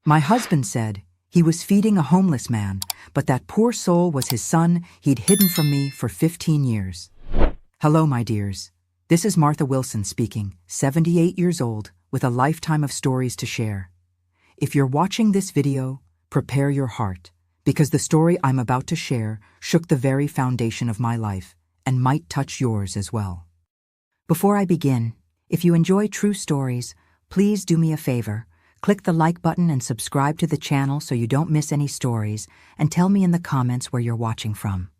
My husband said he was feeding a homeless man, but that poor soul was his son he'd hidden from me for 15 years. Hello, my dears. This is Martha Wilson speaking, 78 years old, with a lifetime of stories to share. If you're watching this video, prepare your heart, because the story I'm about to share shook the very foundation of my life and might touch yours as well. Before I begin, if you enjoy true stories, please do me a favor. Click the like button and subscribe to the channel so you don't miss any stories, and tell me in the comments where you're watching from.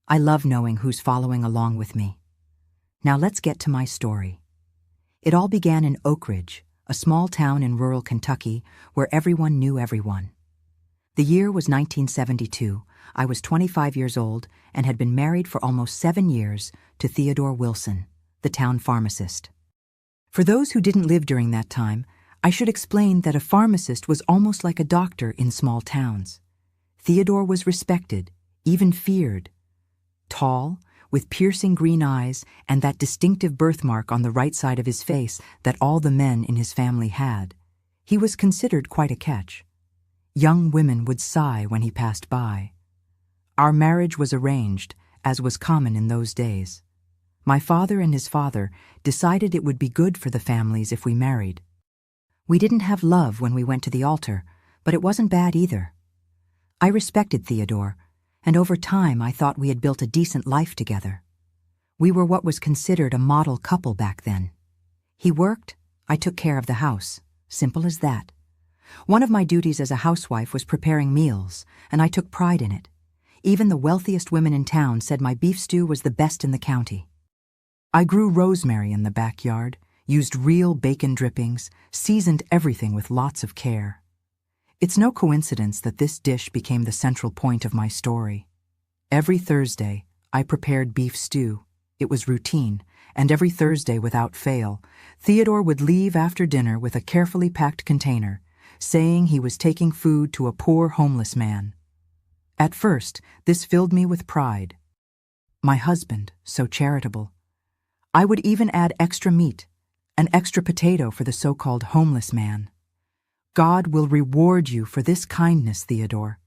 I love knowing who's following along with me. Now let's get to my story. It all began in Oak Ridge, a small town in rural Kentucky where everyone knew everyone. The year was 1972. I was 25 years old and had been married for almost 7 years to Theodore Wilson, the town pharmacist. For those who didn't live during that time, I should explain that a pharmacist was almost like a doctor in small towns. Theodore was respected, even feared. Tall, with piercing green eyes and that distinctive birthmark on the right side of his face that all the men in his family had, he was considered quite a catch. Young women would sigh when he passed by. Our marriage was arranged, as was common in those days. My father and his father decided it would be good for the families if we married. We didn't have love when we went to the altar, but it wasn't bad either. I respected Theodore, and over time I thought we had built a decent life together. We were what was considered a model couple back then. He worked, I took care of the house. Simple as that. One of my duties as a housewife was preparing meals, and I took pride in it. Even the wealthiest women in town said my beef stew was the best in the county. I grew rosemary in the backyard, used real bacon drippings, seasoned everything with lots of care. It's no coincidence that this dish became the central point of my story. Every Thursday, I prepared beef stew. It was routine, and every Thursday without fail, Theodore would leave after dinner with a carefully packed container, saying he was taking food to a poor homeless man. At first, this filled me with pride. My husband, so charitable. I would even add extra meat, an extra potato for the so-called homeless man. God will reward you for this kindness, Theodore,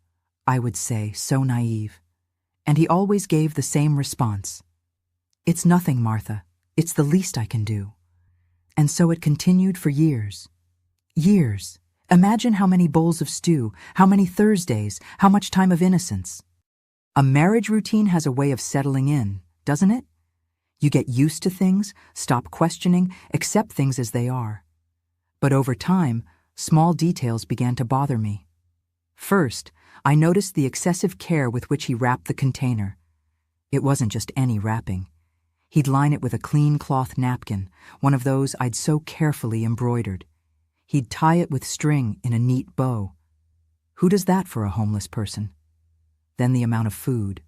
I would say, so naive. And he always gave the same response. It's nothing, Martha. It's the least I can do. And so it continued for years. Years. Imagine how many bowls of stew, how many Thursdays, how much time of innocence. A marriage routine has a way of settling in, doesn't it? You get used to things, stop questioning, accept things as they are. But over time, small details began to bother me. First, I noticed the excessive care with which he wrapped the container. It wasn't just any wrapping. He'd line it with a clean cloth napkin, one of those I'd so carefully embroidered. He'd tie it with string in a neat bow. Who does that for a homeless person? Then the amount of food.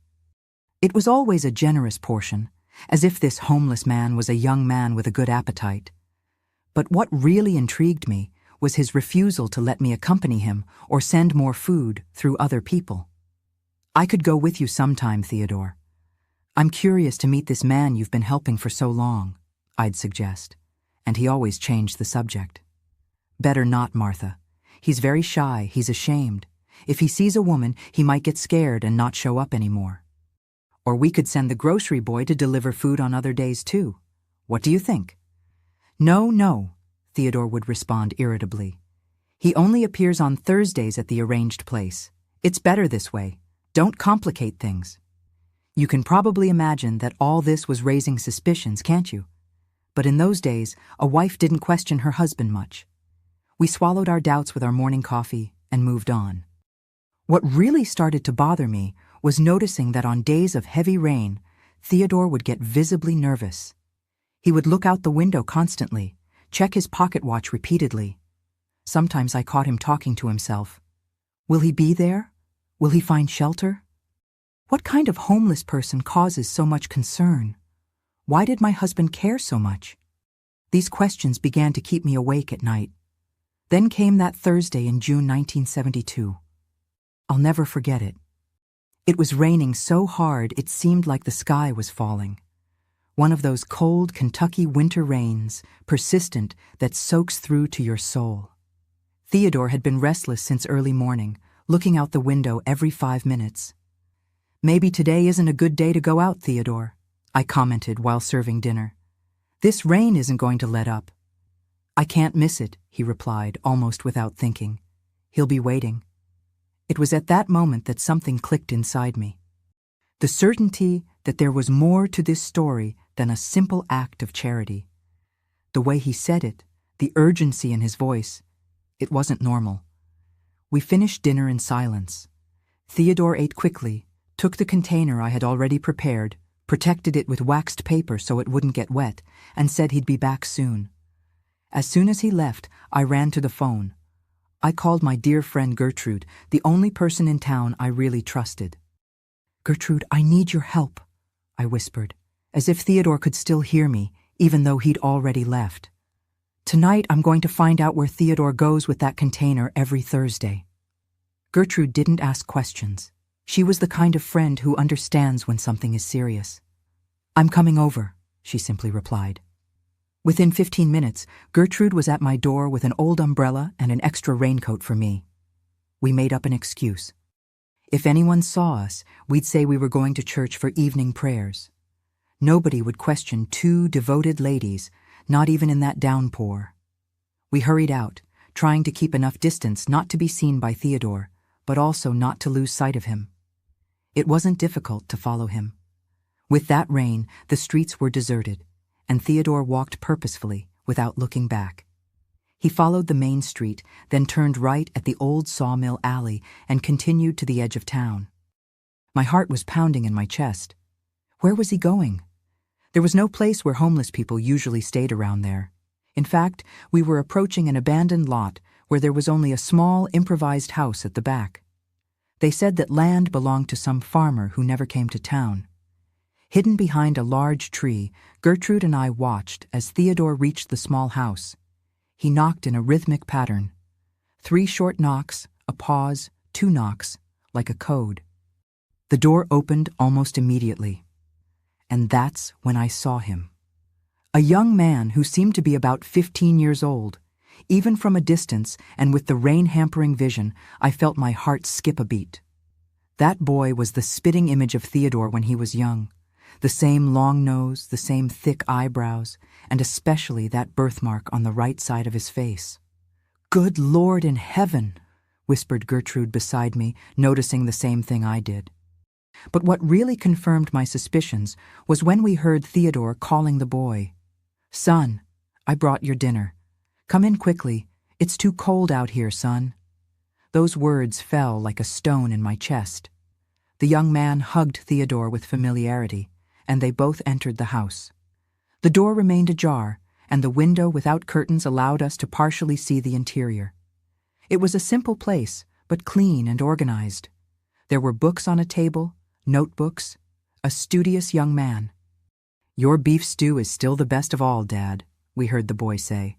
It was always a generous portion, as if this homeless man was a young man with a good appetite. But what really intrigued me was his refusal to let me accompany him or send more food through other people. I could go with you sometime, Theodore. I'm curious to meet this man you've been helping for so long, I'd suggest, and he always changed the subject. Better not, Martha. He's very shy, he's ashamed. If he sees a woman, he might get scared and not show up anymore. Or we could send the grocery boy to deliver food on other days too. What do you think? No, Theodore would respond irritably. He only appears on Thursdays at the arranged place. It's better this way. Don't complicate things. You can probably imagine that all this was raising suspicions, can't you? But in those days, a wife didn't question her husband much. We swallowed our doubts with our morning coffee and moved on. What really started to bother me was noticing that on days of heavy rain, Theodore would get visibly nervous. He would look out the window constantly, check his pocket watch repeatedly. Sometimes I caught him talking to himself. Will he be there? Will he find shelter? What kind of homeless person causes so much concern? Why did my husband care so much? These questions began to keep me awake at night. Then came that Thursday in June 1972. I'll never forget it. It was raining so hard it seemed like the sky was falling. One of those cold Kentucky winter rains, persistent, that soaks through to your soul. Theodore had been restless since early morning, looking out the window every 5 minutes. "Maybe today isn't a good day to go out, Theodore," I commented while serving dinner. "This rain isn't going to let up." "I can't miss it," he replied, almost without thinking. "He'll be waiting." It was at that moment that something clicked inside me. The certainty that there was more to this story than a simple act of charity. The way he said it, the urgency in his voice, it wasn't normal. We finished dinner in silence. Theodore ate quickly, took the container I had already prepared, protected it with waxed paper so it wouldn't get wet, and said he'd be back soon. As soon as he left, I ran to the phone. I called my dear friend Gertrude, the only person in town I really trusted. "Gertrude, I need your help," I whispered, as if Theodore could still hear me, even though he'd already left. "Tonight I'm going to find out where Theodore goes with that container every Thursday." Gertrude didn't ask questions. She was the kind of friend who understands when something is serious. "I'm coming over," she simply replied. Within 15 minutes, Gertrude was at my door with an old umbrella and an extra raincoat for me. We made up an excuse. If anyone saw us, we'd say we were going to church for evening prayers. Nobody would question two devoted ladies, not even in that downpour. We hurried out, trying to keep enough distance not to be seen by Theodore, but also not to lose sight of him. It wasn't difficult to follow him. With that rain, the streets were deserted, and Theodore walked purposefully, without looking back. He followed the main street, then turned right at the old sawmill alley and continued to the edge of town. My heart was pounding in my chest. Where was he going? There was no place where homeless people usually stayed around there. In fact, we were approaching an abandoned lot where there was only a small, improvised house at the back. They said that land belonged to some farmer who never came to town. Hidden behind a large tree, Gertrude and I watched as Theodore reached the small house. He knocked in a rhythmic pattern. 3 short knocks, a pause, 2 knocks, like a code. The door opened almost immediately. And that's when I saw him. A young man who seemed to be about 15 years old. Even from a distance and with the rain hampering vision, I felt my heart skip a beat. That boy was the spitting image of Theodore when he was young. The same long nose, the same thick eyebrows, and especially that birthmark on the right side of his face. "Good Lord in heaven," whispered Gertrude beside me, noticing the same thing I did. But what really confirmed my suspicions was when we heard Theodore calling the boy. "Son, I brought your dinner. Come in quickly. It's too cold out here, son." Those words fell like a stone in my chest. The young man hugged Theodore with familiarity, and they both entered the house. The door remained ajar, and the window without curtains allowed us to partially see the interior. It was a simple place, but clean and organized. There were books on a table, notebooks, a studious young man. "Your beef stew is still the best of all, Dad," we heard the boy say.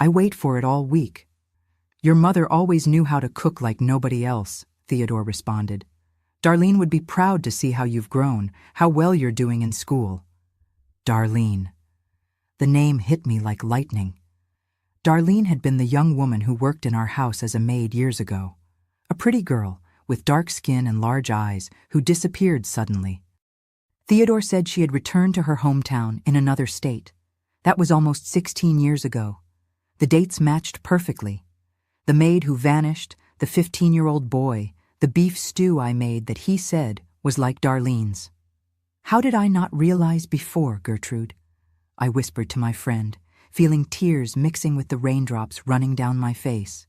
"I wait for it all week." "Your mother always knew how to cook like nobody else," Theodore responded. "Darlene would be proud to see how you've grown, how well you're doing in school." Darlene. The name hit me like lightning. Darlene had been the young woman who worked in our house as a maid years ago. A pretty girl, with dark skin and large eyes, who disappeared suddenly. Theodore said she had returned to her hometown in another state. That was almost 16 years ago. The dates matched perfectly. The maid who vanished, the 15-year-old boy, the beef stew I made that he said was like Darlene's. "How did I not realize before, Gertrude?" I whispered to my friend, feeling tears mixing with the raindrops running down my face.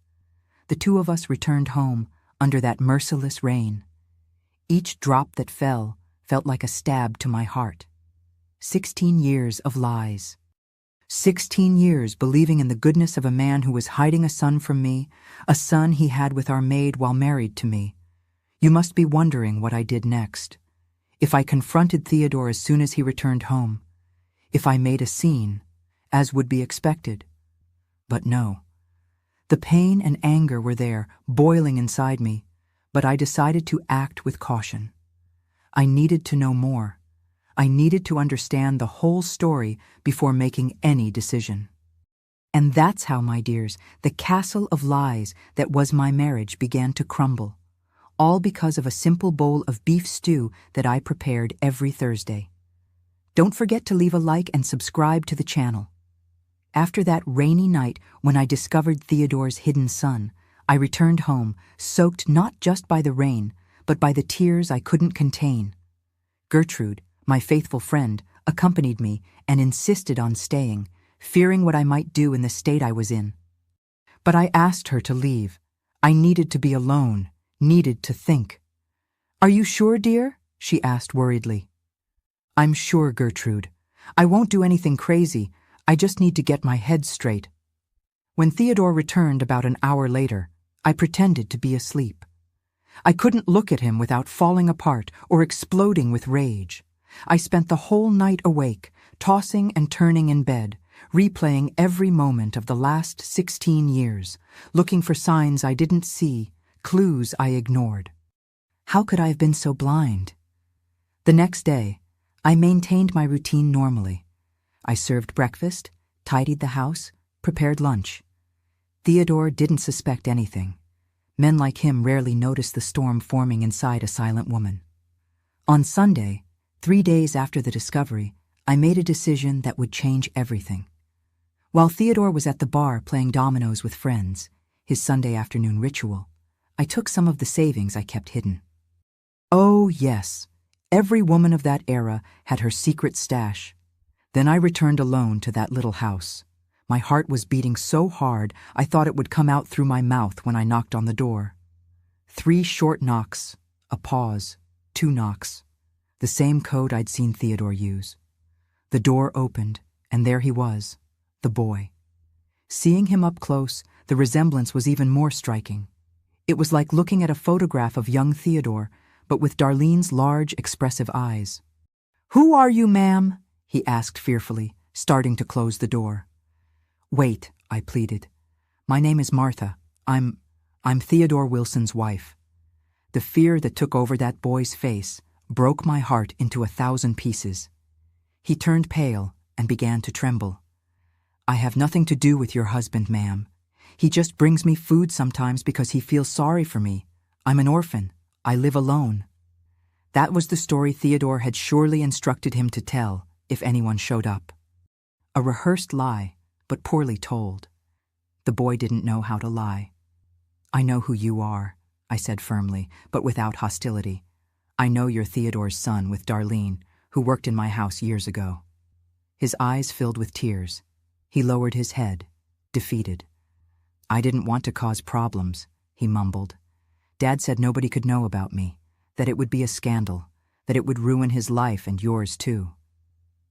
The two of us returned home under that merciless rain. Each drop that fell felt like a stab to my heart. 16 years of lies. 16 years believing in the goodness of a man who was hiding a son from me, a son he had with our maid while married to me. You must be wondering what I did next. If I confronted Theodore as soon as he returned home. If I made a scene, as would be expected. But no. The pain and anger were there, boiling inside me, but I decided to act with caution. I needed to know more. I needed to understand the whole story before making any decision. And that's how, my dears, the castle of lies that was my marriage began to crumble. All because of a simple bowl of beef stew that I prepared every Thursday. Don't forget to leave a like and subscribe to the channel. After that rainy night when I discovered Theodore's hidden son, I returned home, soaked not just by the rain, but by the tears I couldn't contain. Gertrude, my faithful friend, accompanied me and insisted on staying, fearing what I might do in the state I was in. But I asked her to leave. I needed to be alone, needed to think. "Are you sure, dear?" she asked worriedly. "I'm sure, Gertrude. I won't do anything crazy. I just need to get my head straight." When Theodore returned about an hour later, I pretended to be asleep. I couldn't look at him without falling apart or exploding with rage. I spent the whole night awake, tossing and turning in bed, replaying every moment of the last 16 years, looking for signs I didn't see, clues I ignored. How could I have been so blind? The next day, I maintained my routine normally. I served breakfast, tidied the house, prepared lunch. Theodore didn't suspect anything. Men like him rarely notice the storm forming inside a silent woman. On Sunday, 3 days after the discovery, I made a decision that would change everything. While Theodore was at the bar playing dominoes with friends, his Sunday afternoon ritual, I took some of the savings I kept hidden. Oh, yes, every woman of that era had her secret stash. Then I returned alone to that little house. My heart was beating so hard I thought it would come out through my mouth when I knocked on the door. 3 short knocks, a pause, 2 knocks. The same code I'd seen Theodore use. The door opened, and there he was, the boy. Seeing him up close, the resemblance was even more striking. It was like looking at a photograph of young Theodore, but with Darlene's large, expressive eyes. "Who are you, ma'am?" he asked fearfully, starting to close the door. "Wait," I pleaded. "My name is Martha. I'm Theodore Wilson's wife." The fear that took over that boy's face broke my heart into 1,000 pieces. He turned pale and began to tremble. "I have nothing to do with your husband, ma'am. He just brings me food sometimes because he feels sorry for me. I'm an orphan. I live alone." That was the story Theodore had surely instructed him to tell if anyone showed up. A rehearsed lie, but poorly told. The boy didn't know how to lie. "I know who you are," I said firmly, but without hostility. "I know you're Theodore's son with Darlene, who worked in my house years ago." His eyes filled with tears. He lowered his head, defeated. "I didn't want to cause problems," he mumbled. "Dad said nobody could know about me, that it would be a scandal, that it would ruin his life and yours too."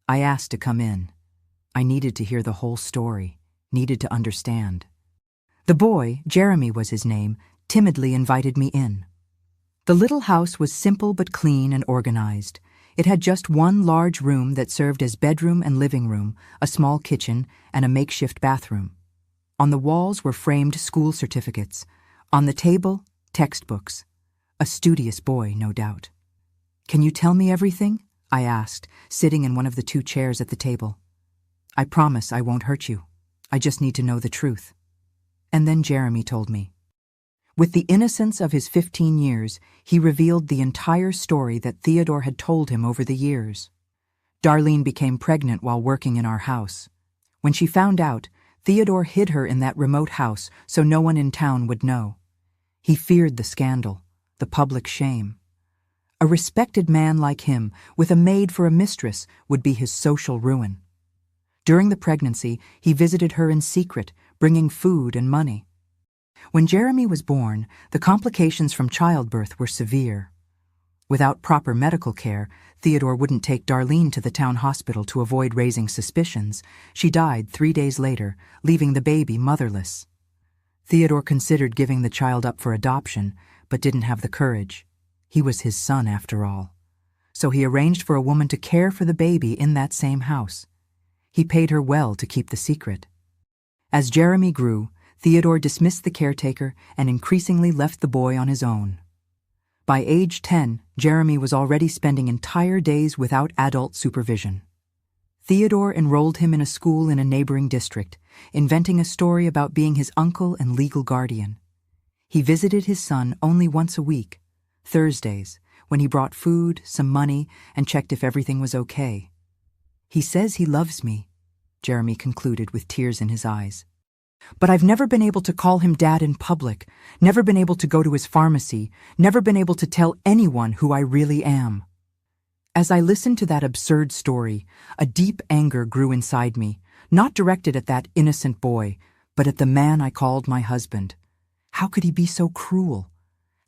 I asked to come in. I needed to hear the whole story, needed to understand. The boy, Jeremy was his name, timidly invited me in. The little house was simple but clean and organized. It had just one large room that served as bedroom and living room, a small kitchen, and a makeshift bathroom. On the walls were framed school certificates. On the table, textbooks. A studious boy, no doubt. "Can you tell me everything?" I asked, sitting in one of the 2 chairs at the table. "I promise I won't hurt you. I just need to know the truth." And then Jeremy told me. With the innocence of his 15 years, he revealed the entire story that Theodore had told him over the years. Darlene became pregnant while working in our house. When she found out, Theodore hid her in that remote house so no one in town would know. He feared the scandal, the public shame. A respected man like him, with a maid for a mistress, would be his social ruin. During the pregnancy, he visited her in secret, bringing food and money. When Jeremy was born, the complications from childbirth were severe. Without proper medical care, Theodore wouldn't take Darlene to the town hospital to avoid raising suspicions. She died 3 days later, leaving the baby motherless. Theodore considered giving the child up for adoption, but didn't have the courage. He was his son, after all. So he arranged for a woman to care for the baby in that same house. He paid her well to keep the secret. As Jeremy grew, Theodore dismissed the caretaker and increasingly left the boy on his own. By age 10, Jeremy was already spending entire days without adult supervision. Theodore enrolled him in a school in a neighboring district, inventing a story about being his uncle and legal guardian. He visited his son only once a week, Thursdays, when he brought food, some money, and checked if everything was okay. He says he loves me, Jeremy concluded with tears in his eyes. But I've never been able to call him Dad in public, never been able to go to his pharmacy, never been able to tell anyone who I really am. As I listened to that absurd story, a deep anger grew inside me, not directed at that innocent boy, but at the man I called my husband. How could he be so cruel?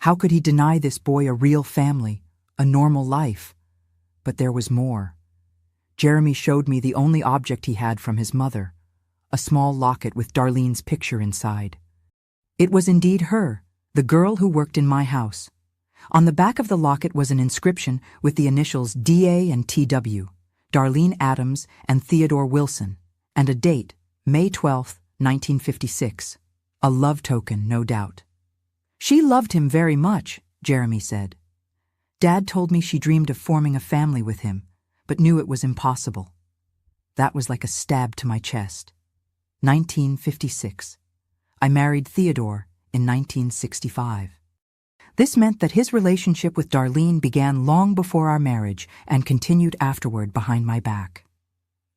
How could he deny this boy a real family, a normal life? But there was more. Jeremy showed me the only object he had from his mother, a small locket with Darlene's picture inside. It was indeed her, the girl who worked in my house. On the back of the locket was an inscription with the initials DA and TW, Darlene Adams and Theodore Wilson, and a date, May 12, 1956. A love token, no doubt. She loved him very much, Jeremy said. Dad told me she dreamed of forming a family with him, but knew it was impossible. That was like a stab to my chest. 1956. I married Theodore in 1965. This meant that his relationship with Darlene began long before our marriage and continued afterward behind my back.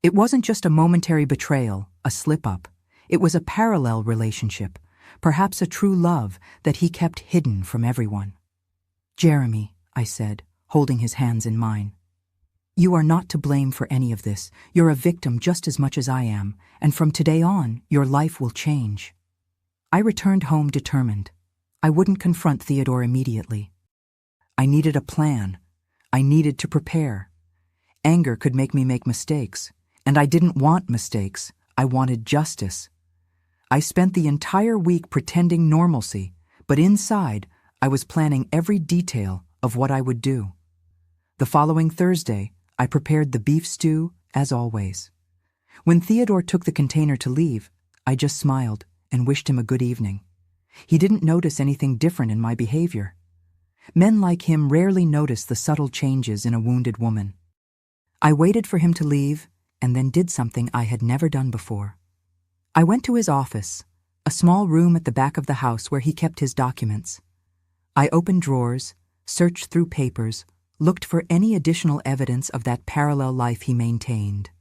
It wasn't just a momentary betrayal, a slip-up. It was a parallel relationship, perhaps a true love that he kept hidden from everyone. Jeremy, I said, holding his hands in mine. You are not to blame for any of this. You're a victim just as much as I am, and from today on, your life will change. I returned home determined. I wouldn't confront Theodore immediately. I needed a plan. I needed to prepare. Anger could make me make mistakes, and I didn't want mistakes. I wanted justice. I spent the entire week pretending normalcy, but inside, I was planning every detail of what I would do. The following Thursday, I prepared the beef stew, as always. When Theodore took the container to leave, I just smiled and wished him a good evening. He didn't notice anything different in my behavior. Men like him rarely notice the subtle changes in a wounded woman. I waited for him to leave and then did something I had never done before. I went to his office, a small room at the back of the house where he kept his documents. I opened drawers, searched through papers, looked for any additional evidence of that parallel life he maintained.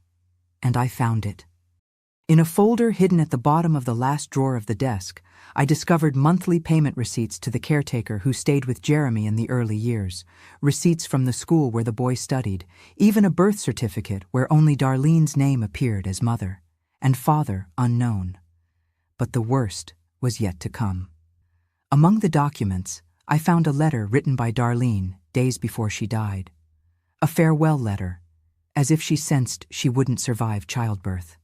And I found it. In a folder hidden at the bottom of the last drawer of the desk, I discovered monthly payment receipts to the caretaker who stayed with Jeremy in the early years, receipts from the school where the boy studied, even a birth certificate where only Darlene's name appeared as mother, and father unknown. But the worst was yet to come. Among the documents, I found a letter written by Darlene days before she died. A farewell letter, as if she sensed she wouldn't survive childbirth.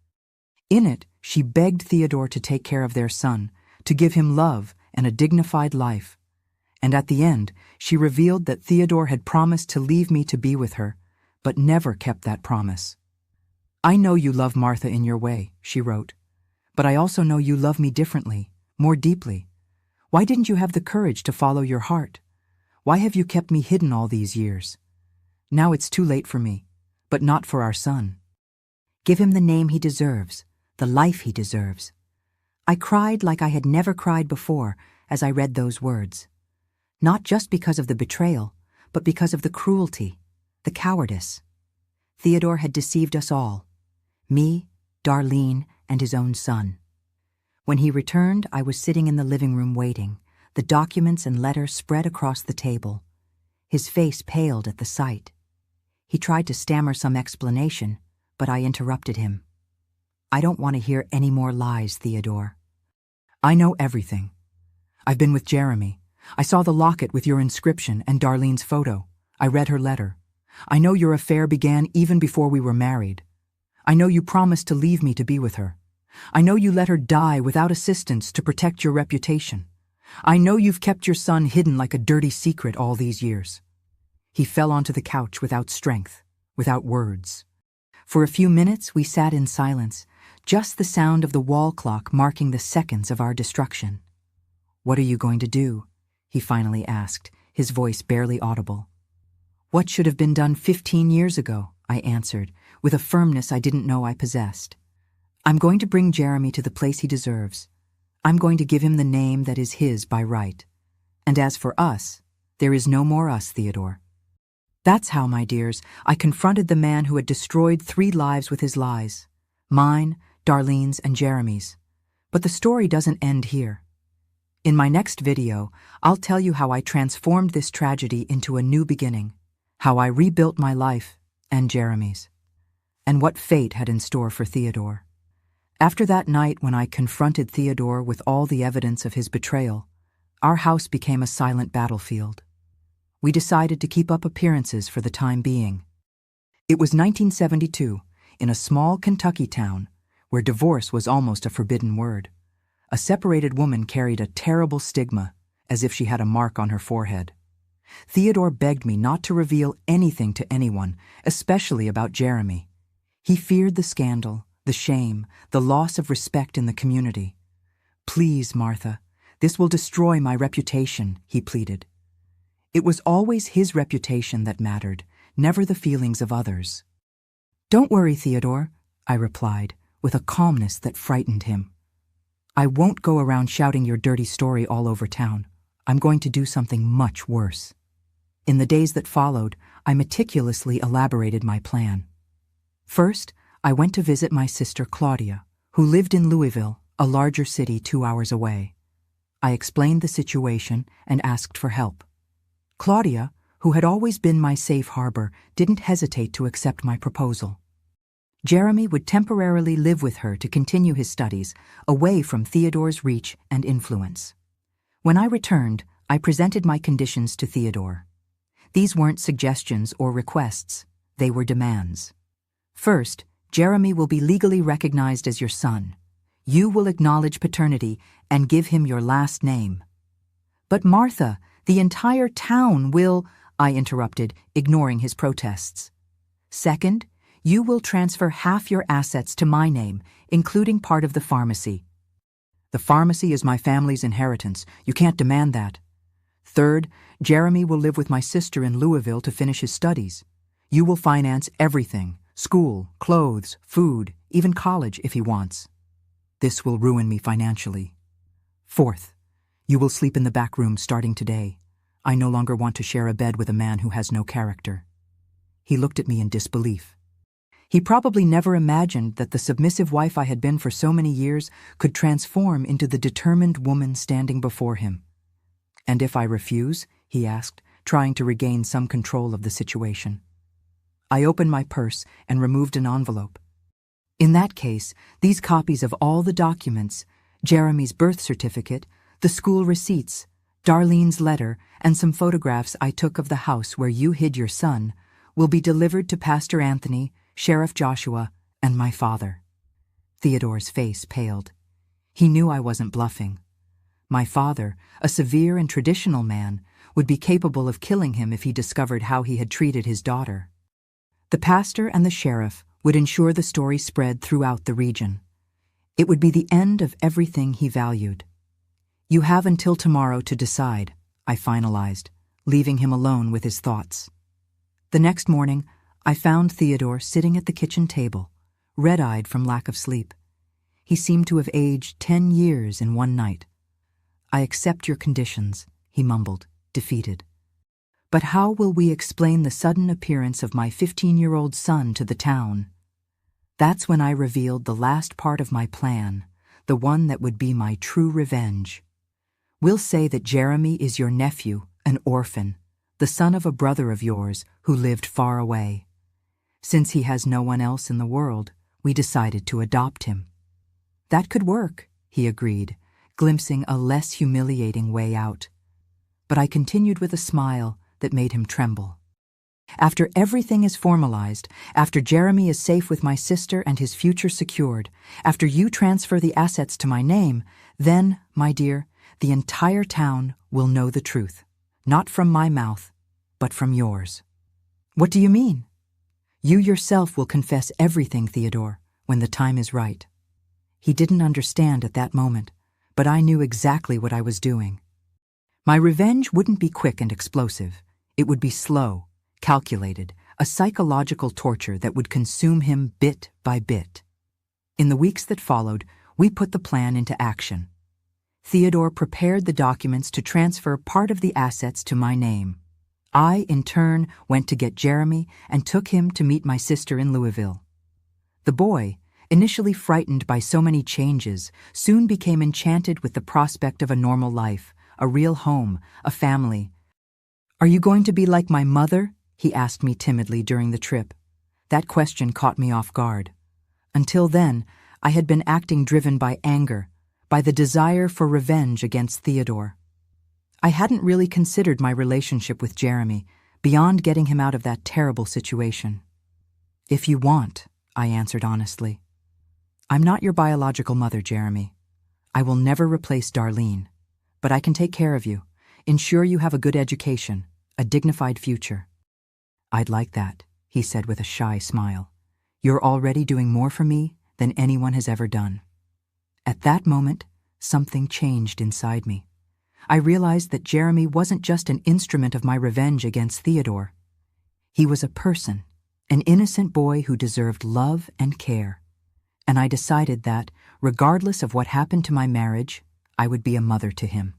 In it, she begged Theodore to take care of their son, to give him love and a dignified life. And at the end, she revealed that Theodore had promised to leave me to be with her, but never kept that promise. I know you love Martha in your way, she wrote, but I also know you love me differently, more deeply. Why didn't you have the courage to follow your heart? Why have you kept me hidden all these years? Now it's too late for me, but not for our son. Give him the name he deserves, the life he deserves. I cried like I had never cried before as I read those words. Not just because of the betrayal, but because of the cruelty, the cowardice. Theodore had deceived us all. Me, Darlene, and his own son. When he returned, I was sitting in the living room waiting, the documents and letter spread across the table. His face paled at the sight. He tried to stammer some explanation, but I interrupted him. I don't want to hear any more lies, Theodore. I know everything. I've been with Jeremy. I saw the locket with your inscription and Darlene's photo. I read her letter. I know your affair began even before we were married. I know you promised to leave me to be with her. I know you let her die without assistance to protect your reputation. I know you've kept your son hidden like a dirty secret all these years. He fell onto the couch without strength, without words. For a few minutes we sat in silence, just the sound of the wall clock marking the seconds of our destruction. What are you going to do? He finally asked, his voice barely audible. What should have been done 15 years ago? I answered, with a firmness I didn't know I possessed. I'm going to bring Jeremy to the place he deserves. I'm going to give him the name that is his by right. And as for us, there is no more us, Theodore. That's how, my dears, I confronted the man who had destroyed 3 lives with his lies. Mine, Darlene's, and Jeremy's. But the story doesn't end here. In my next video, I'll tell you how I transformed this tragedy into a new beginning, how I rebuilt my life and Jeremy's, and what fate had in store for Theodore. After that night when I confronted Theodore with all the evidence of his betrayal, our house became a silent battlefield. We decided to keep up appearances for the time being. It was 1972, in a small Kentucky town, where divorce was almost a forbidden word. A separated woman carried a terrible stigma, as if she had a mark on her forehead. Theodore begged me not to reveal anything to anyone, especially about Jeremy. He feared the scandal, the shame, the loss of respect in the community. "Please, Martha, this will destroy my reputation," he pleaded. It was always his reputation that mattered, never the feelings of others. "Don't worry, Theodore," I replied, with a calmness that frightened him. "I won't go around shouting your dirty story all over town. I'm going to do something much worse." In the days that followed, I meticulously elaborated my plan. First, I went to visit my sister Claudia, who lived in Louisville, a larger city 2 hours away. I explained the situation and asked for help. Claudia, who had always been my safe harbor, didn't hesitate to accept my proposal. Jeremy would temporarily live with her to continue his studies, away from Theodore's reach and influence. When I returned, I presented my conditions to Theodore. These weren't suggestions or requests, they were demands. First, Jeremy will be legally recognized as your son. You will acknowledge paternity and give him your last name. "But Martha, the entire town will," I interrupted, ignoring his protests. "Second, you will transfer half your assets to my name, including part of the pharmacy." "The pharmacy is my family's inheritance. You can't demand that." "Third, Jeremy will live with my sister in Louisville to finish his studies. You will finance everything, school, clothes, food, even college if he wants. This will ruin me financially. Fourth, you will sleep in the back room starting today. I no longer want to share a bed with a man who has no character." He looked at me in disbelief. He probably never imagined that the submissive wife I had been for so many years could transform into the determined woman standing before him. "And if I refuse?" he asked, trying to regain some control of the situation. I opened my purse and removed an envelope. "In that case, these copies of all the documents, Jeremy's birth certificate, the school receipts, Darlene's letter, and some photographs I took of the house where you hid your son, will be delivered to Pastor Anthony, Sheriff Joshua, and my father." Theodore's face paled. He knew I wasn't bluffing. My father, a severe and traditional man, would be capable of killing him if he discovered how he had treated his daughter. The pastor and the sheriff would ensure the story spread throughout the region. It would be the end of everything he valued. "You have until tomorrow to decide," I finalized, leaving him alone with his thoughts. The next morning, I found Theodore sitting at the kitchen table, red-eyed from lack of sleep. He seemed to have aged 10 years in one night. "I accept your conditions," he mumbled, defeated. "But how will we explain the sudden appearance of my 15-year-old son to the town?" That's when I revealed the last part of my plan, the one that would be my true revenge. "We'll say that Jeremy is your nephew, an orphan, the son of a brother of yours who lived far away. Since he has no one else in the world, we decided to adopt him." "That could work," he agreed, glimpsing a less humiliating way out. But I continued with a smile that made him tremble. "After everything is formalized, after Jeremy is safe with my sister and his future secured, after you transfer the assets to my name, then, my dear, the entire town will know the truth, not from my mouth, but from yours." "What do you mean?" "You yourself will confess everything, Theodore, when the time is right." He didn't understand at that moment, but I knew exactly what I was doing. My revenge wouldn't be quick and explosive. It would be slow, calculated, a psychological torture that would consume him bit by bit. In the weeks that followed, we put the plan into action. Theodore prepared the documents to transfer part of the assets to my name. I, in turn, went to get Jeremy and took him to meet my sister in Louisville. The boy, initially frightened by so many changes, soon became enchanted with the prospect of a normal life, a real home, a family. "Are you going to be like my mother?" he asked me timidly during the trip. That question caught me off guard. Until then, I had been acting driven by anger, by the desire for revenge against Theodore. I hadn't really considered my relationship with Jeremy, beyond getting him out of that terrible situation. "If you want," I answered honestly. "I'm not your biological mother, Jeremy. I will never replace Darlene, but I can take care of you, ensure you have a good education, a dignified future." "I'd like that," he said with a shy smile. "You're already doing more for me than anyone has ever done." At that moment, something changed inside me. I realized that Jeremy wasn't just an instrument of my revenge against Theodore. He was a person, an innocent boy who deserved love and care. And I decided that, regardless of what happened to my marriage, I would be a mother to him.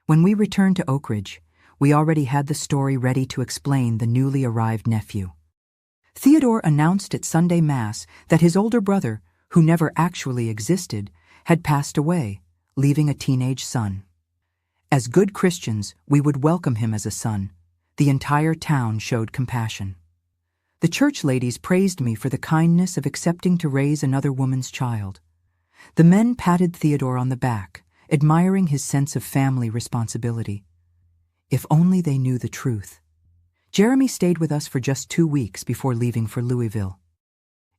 When we returned to Oak Ridge, we already had the story ready to explain the newly arrived nephew. Theodore announced at Sunday Mass that his older brother, who never actually existed, had passed away, leaving a teenage son. As good Christians, we would welcome him as a son. The entire town showed compassion. The church ladies praised me for the kindness of accepting to raise another woman's child. The men patted Theodore on the back, admiring his sense of family responsibility. If only they knew the truth. Jeremy stayed with us for just 2 weeks before leaving for Louisville.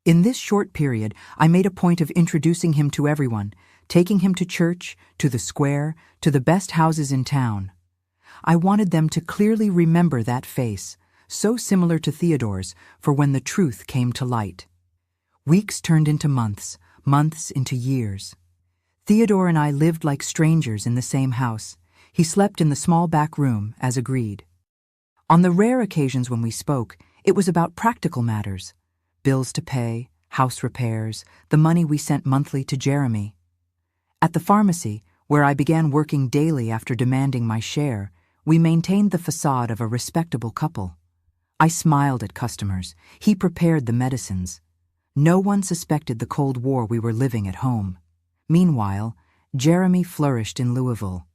In this short period, I made a point of introducing him to everyone, taking him to church, to the square, to the best houses in town. I wanted them to clearly remember that face, so similar to Theodore's, for when the truth came to light. Weeks turned into months, months into years. Theodore and I lived like strangers in the same house. He slept in the small back room, as agreed. On the rare occasions when we spoke, it was about practical matters: bills to pay, house repairs, the money we sent monthly to Jeremy. At the pharmacy, where I began working daily after demanding my share, we maintained the facade of a respectable couple. I smiled at customers. He prepared the medicines. No one suspected the Cold War we were living at home. Meanwhile, Jeremy flourished in Louisville.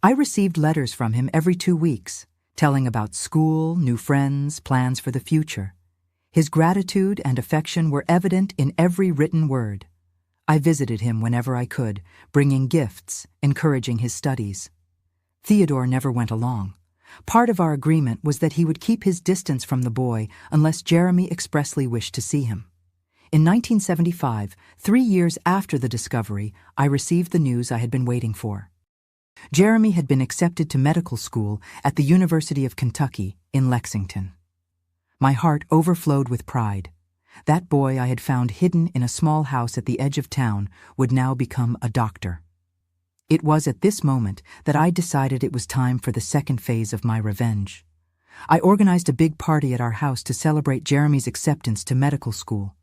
I received letters from him every 2 weeks, telling about school, new friends, plans for the future. His gratitude and affection were evident in every written word. I visited him whenever I could, bringing gifts, encouraging his studies. Theodore never went along. Part of our agreement was that he would keep his distance from the boy unless Jeremy expressly wished to see him. In 1975, 3 years after the discovery, I received the news I had been waiting for. Jeremy had been accepted to medical school at the University of Kentucky in Lexington. My heart overflowed with pride. That boy I had found hidden in a small house at the edge of town would now become a doctor. It was at this moment that I decided it was time for the second phase of my revenge. I organized a big party at our house to celebrate Jeremy's acceptance to medical school.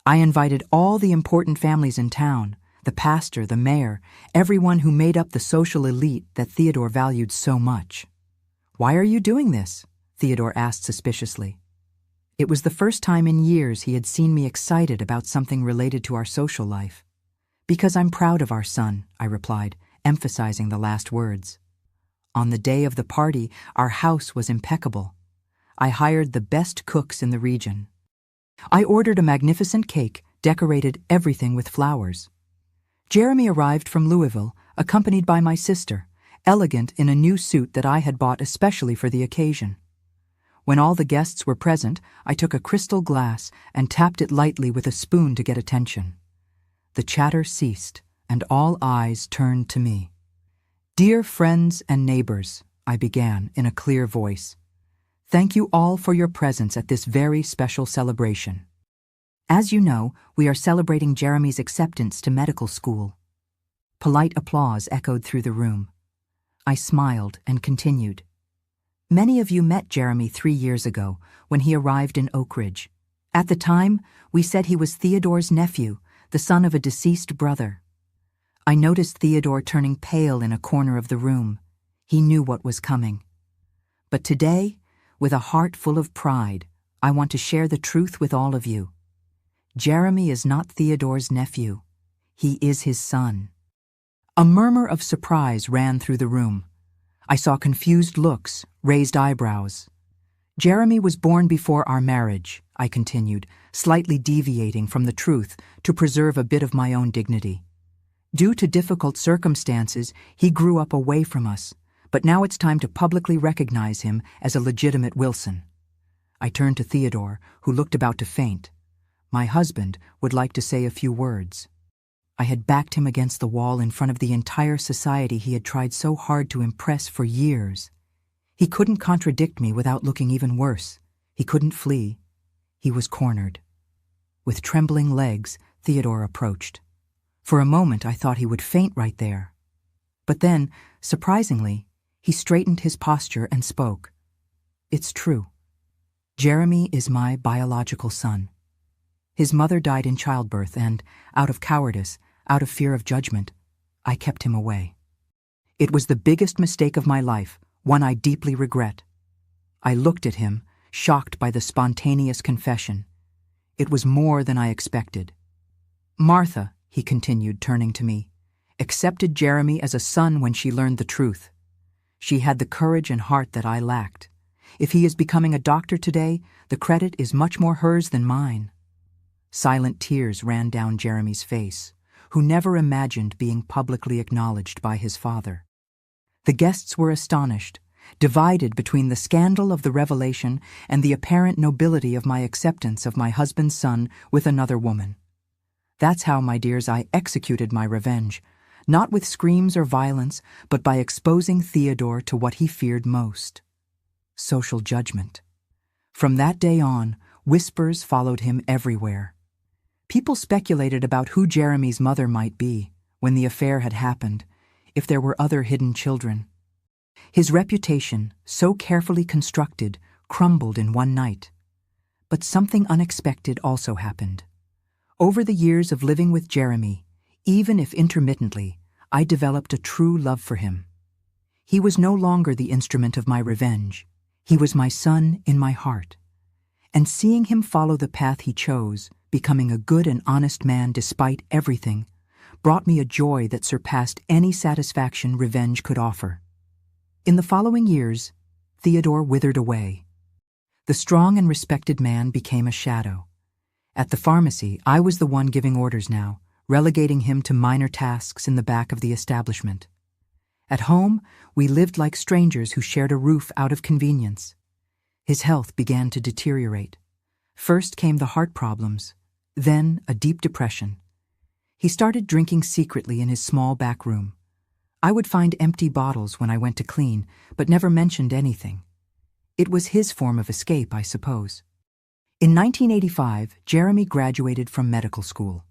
I invited all the important families in town, the pastor, the mayor, everyone who made up the social elite that Theodore valued so much. "Why are you doing this?" Theodore asked suspiciously. It was the first time in years he had seen me excited about something related to our social life. "Because I'm proud of our son," I replied, emphasizing the last words. On the day of the party, our house was impeccable. I hired the best cooks in the region. I ordered a magnificent cake, decorated everything with flowers. Jeremy arrived from Louisville, accompanied by my sister, elegant in a new suit that I had bought especially for the occasion. When all the guests were present, I took a crystal glass and tapped it lightly with a spoon to get attention. The chatter ceased, and all eyes turned to me. "Dear friends and neighbors," I began in a clear voice, "thank you all for your presence at this very special celebration. As you know, we are celebrating Jeremy's acceptance to medical school." Polite applause echoed through the room. I smiled and continued. "Many of you met Jeremy 3 years ago when he arrived in Oak Ridge. At the time, we said he was Theodore's nephew, the son of a deceased brother. I noticed Theodore turning pale in a corner of the room. He knew what was coming. But today, with a heart full of pride, I want to share the truth with all of you. Jeremy is not Theodore's nephew. He is his son. A murmur of surprise ran through the room. I saw confused looks, raised eyebrows. Jeremy was born before our marriage, I continued, slightly deviating from the truth to preserve a bit of my own dignity. Due to difficult circumstances, he grew up away from us, but now it's time to publicly recognize him as a legitimate Wilson. I turned to Theodore, who looked about to faint. My husband would like to say a few words. I had backed him against the wall in front of the entire society he had tried so hard to impress for years. He couldn't contradict me without looking even worse. He couldn't flee. He was cornered. With trembling legs, Theodore approached. For a moment, I thought he would faint right there. But then, surprisingly, he straightened his posture and spoke. It's true. Jeremy is my biological son. His mother died in childbirth and, out of cowardice, out of fear of judgment, I kept him away. It was the biggest mistake of my life, one I deeply regret. I looked at him, shocked by the spontaneous confession. It was more than I expected. Martha, he continued, turning to me, accepted Jeremy as a son when she learned the truth. She had the courage and heart that I lacked. If he is becoming a doctor today, the credit is much more hers than mine. Silent tears ran down Jeremy's face, who never imagined being publicly acknowledged by his father. The guests were astonished, divided between the scandal of the revelation and the apparent nobility of my acceptance of my husband's son with another woman. That's how, my dears, I executed my revenge, not with screams or violence, but by exposing Theodore to what he feared most: social judgment. From that day on, whispers followed him everywhere. People speculated about who Jeremy's mother might be, when the affair had happened, if there were other hidden children. His reputation, so carefully constructed, crumbled in one night. But something unexpected also happened. Over the years of living with Jeremy, even if intermittently, I developed a true love for him. He was no longer the instrument of my revenge. He was my son in my heart. And seeing him follow the path he chose, becoming a good and honest man despite everything, brought me a joy that surpassed any satisfaction revenge could offer. In the following years, Theodore withered away. The strong and respected man became a shadow. At the pharmacy, I was the one giving orders now, relegating him to minor tasks in the back of the establishment. At home, we lived like strangers who shared a roof out of convenience. His health began to deteriorate. First came the heart problems, then a deep depression. He started drinking secretly in his small back room. I would find empty bottles when I went to clean, but never mentioned anything. It was his form of escape, I suppose. In 1985, Jeremy graduated from medical school.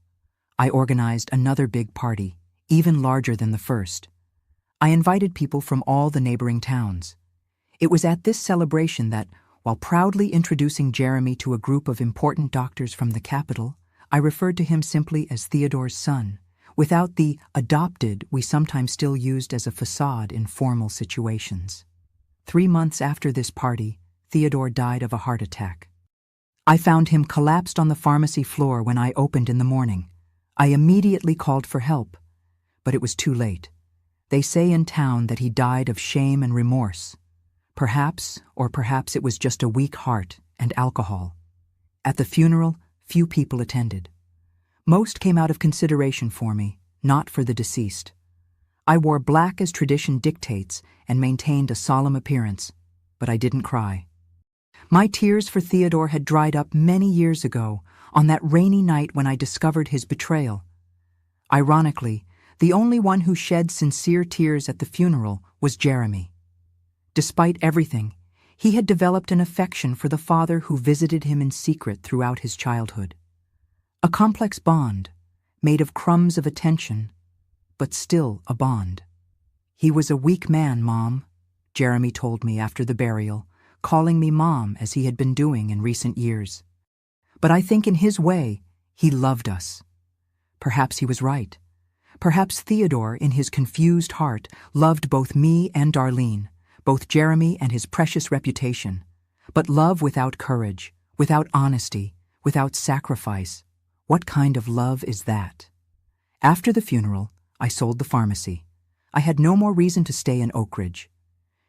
I organized another big party, even larger than the first. I invited people from all the neighboring towns. It was at this celebration that, while proudly introducing Jeremy to a group of important doctors from the capital, I referred to him simply as Theodore's son, without the adopted we sometimes still used as a facade in formal situations. 3 months after this party, Theodore died of a heart attack. I found him collapsed on the pharmacy floor when I opened in the morning. I immediately called for help, but it was too late. They say in town that he died of shame and remorse. Perhaps it was just a weak heart and alcohol. At the funeral, few people attended. Most came out of consideration for me, not for the deceased. I wore black as tradition dictates and maintained a solemn appearance, but I didn't cry. My tears for Theodore had dried up many years ago, on that rainy night when I discovered his betrayal. Ironically, the only one who shed sincere tears at the funeral was Jeremy. Despite everything, he had developed an affection for the father who visited him in secret throughout his childhood. A complex bond, made of crumbs of attention, but still a bond. He was a weak man, Mom, Jeremy told me after the burial, calling me Mom as he had been doing in recent years. But I think in his way, he loved us. Perhaps he was right. Perhaps Theodore, in his confused heart, loved both me and Darlene, both Jeremy and his precious reputation. But love without courage, without honesty, without sacrifice, what kind of love is that? After the funeral, I sold the pharmacy. I had no more reason to stay in Oak Ridge.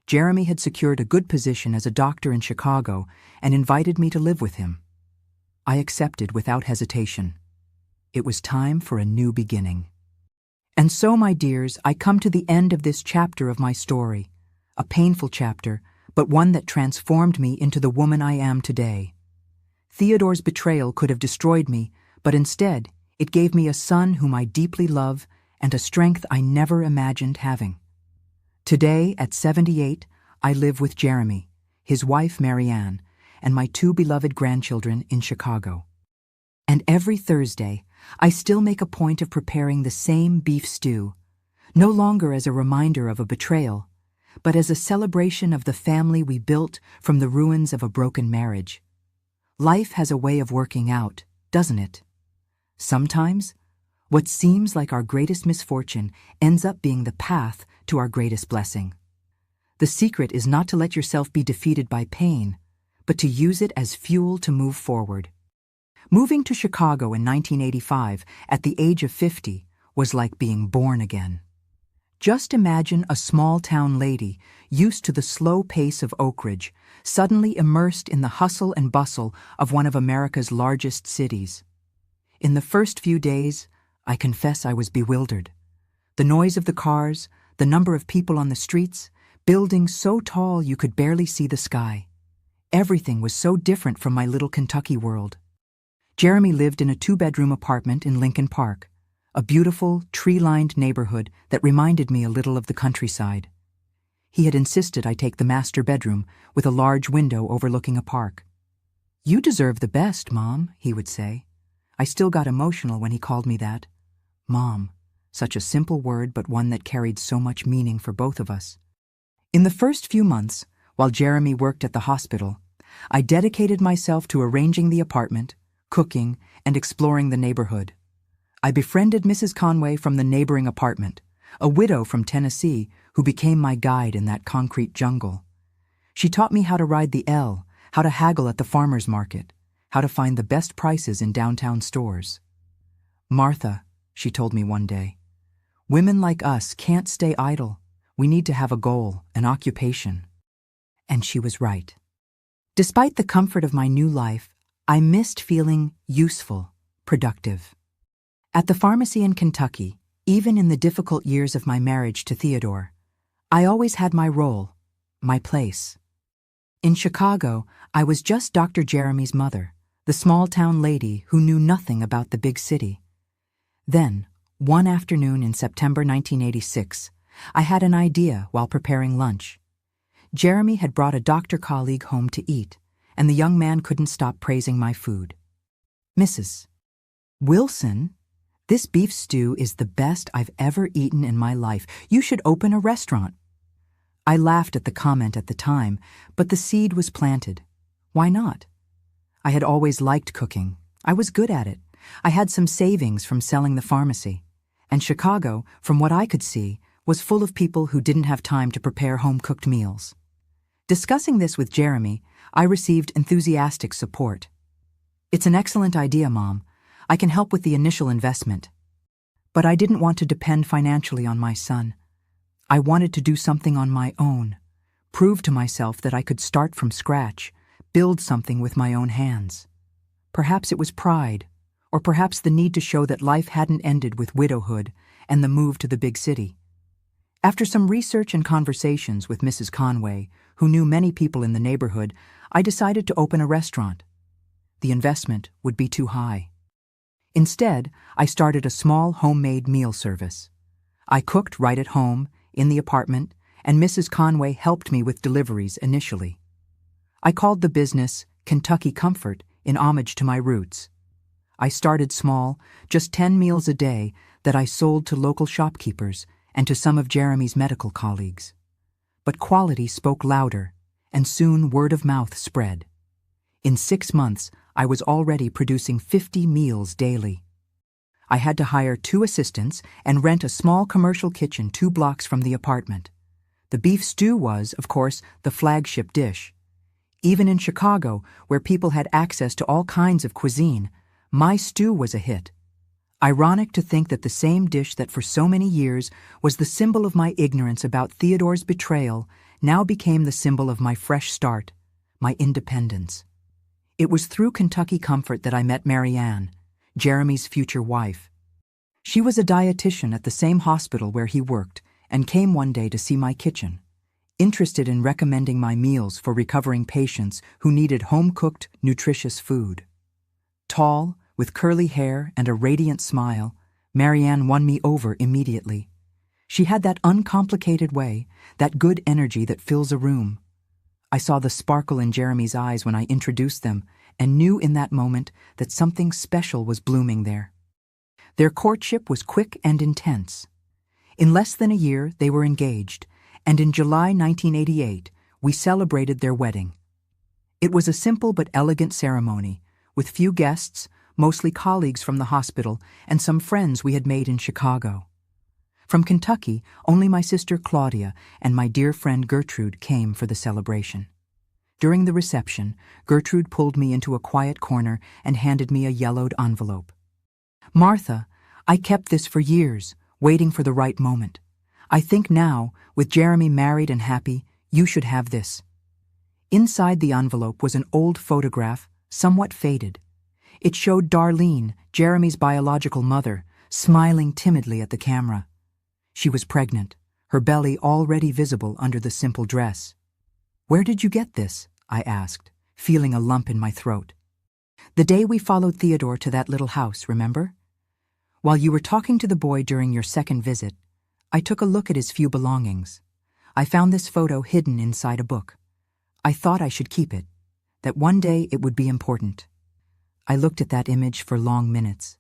Jeremy had secured a good position as a doctor in Chicago and invited me to live with him. I accepted without hesitation. It was time for a new beginning. And so, my dears, I come to the end of this chapter of my story, a painful chapter, but one that transformed me into the woman I am today. Theodore's betrayal could have destroyed me, but instead, it gave me a son whom I deeply love and a strength I never imagined having. Today, at 78, I live with Jeremy, his wife Marianne, and my 2 beloved grandchildren in Chicago. And every Thursday, I still make a point of preparing the same beef stew, no longer as a reminder of a betrayal, but as a celebration of the family we built from the ruins of a broken marriage. Life has a way of working out, doesn't it? Sometimes, what seems like our greatest misfortune ends up being the path to our greatest blessing. The secret is not to let yourself be defeated by pain, but to use it as fuel to move forward. Moving to Chicago in 1985 at the age of 50 was like being born again. Just imagine a small-town lady used to the slow pace of Oak Ridge, suddenly immersed in the hustle and bustle of one of America's largest cities. In the first few days, I confess I was bewildered. The noise of the cars, the number of people on the streets, buildings so tall you could barely see the sky. Everything was so different from my little Kentucky world. Jeremy lived in a 2-bedroom apartment in Lincoln Park, a beautiful, tree-lined neighborhood that reminded me a little of the countryside. He had insisted I take the master bedroom with a large window overlooking a park. "You deserve the best, Mom," he would say. I still got emotional when he called me that. Mom, such a simple word but one that carried so much meaning for both of us. In the first few months, while Jeremy worked at the hospital, I dedicated myself to arranging the apartment, cooking, and exploring the neighborhood. I befriended Mrs. Conway from the neighboring apartment, a widow from Tennessee who became my guide in that concrete jungle. She taught me how to ride the L, how to haggle at the farmer's market, how to find the best prices in downtown stores. "Martha," she told me one day, "women like us can't stay idle. We need to have a goal, an occupation." And she was right. Despite the comfort of my new life, I missed feeling useful, productive. At the pharmacy in Kentucky, even in the difficult years of my marriage to Theodore, I always had my role, my place. In Chicago, I was just Dr. Jeremy's mother, the small-town lady who knew nothing about the big city. Then, one afternoon in September 1986, I had an idea while preparing lunch. Jeremy had brought a doctor colleague home to eat, and the young man couldn't stop praising my food. "Mrs. Wilson, this beef stew is the best I've ever eaten in my life. You should open a restaurant." I laughed at the comment at the time, but the seed was planted. Why not? I had always liked cooking. I was good at it. I had some savings from selling the pharmacy. And Chicago, from what I could see, was full of people who didn't have time to prepare home-cooked meals. Discussing this with Jeremy, I received enthusiastic support. "It's an excellent idea, Mom. I can help with the initial investment." But I didn't want to depend financially on my son. I wanted to do something on my own, prove to myself that I could start from scratch, build something with my own hands. Perhaps it was pride, or perhaps the need to show that life hadn't ended with widowhood and the move to the big city. After some research and conversations with Mrs. Conway, who knew many people in the neighborhood, I decided to open a restaurant. The investment would be too high. Instead, I started a small homemade meal service. I cooked right at home, in the apartment, and Mrs. Conway helped me with deliveries initially. I called the business Kentucky Comfort in homage to my roots. I started small, just 10 meals a day that I sold to local shopkeepers and to some of Jeremy's medical colleagues. But quality spoke louder, and soon word of mouth spread. In 6 months, I was already producing 50 meals daily. I had to hire 2 assistants and rent a small commercial kitchen 2 blocks from the apartment. The beef stew was, of course, the flagship dish. Even in Chicago, where people had access to all kinds of cuisine, my stew was a hit. Ironic to think that the same dish that for so many years was the symbol of my ignorance about Theodore's betrayal now became the symbol of my fresh start, my independence. It was through Kentucky Comfort that I met Marianne, Jeremy's future wife. She was a dietitian at the same hospital where he worked and came one day to see my kitchen, interested in recommending my meals for recovering patients who needed home-cooked, nutritious food. Tall, with curly hair and a radiant smile, Marianne won me over immediately. She had that uncomplicated way, that good energy that fills a room. I saw the sparkle in Jeremy's eyes when I introduced them and knew in that moment that something special was blooming there. Their courtship was quick and intense. In less than a year, they were engaged, and in July 1988, we celebrated their wedding. It was a simple but elegant ceremony, with few guests, mostly colleagues from the hospital, and some friends we had made in Chicago. From Kentucky, only my sister Claudia and my dear friend Gertrude came for the celebration. During the reception, Gertrude pulled me into a quiet corner and handed me a yellowed envelope. "Martha, I kept this for years, waiting for the right moment. I think now, with Jeremy married and happy, you should have this." Inside the envelope was an old photograph, somewhat faded. It showed Darlene, Jeremy's biological mother, smiling timidly at the camera. She was pregnant, her belly already visible under the simple dress. "Where did you get this?" I asked, feeling a lump in my throat. "The day we followed Theodore to that little house, remember? While you were talking to the boy during your second visit, I took a look at his few belongings. I found this photo hidden inside a book. I thought I should keep it, that one day it would be important." I looked at that image for long minutes.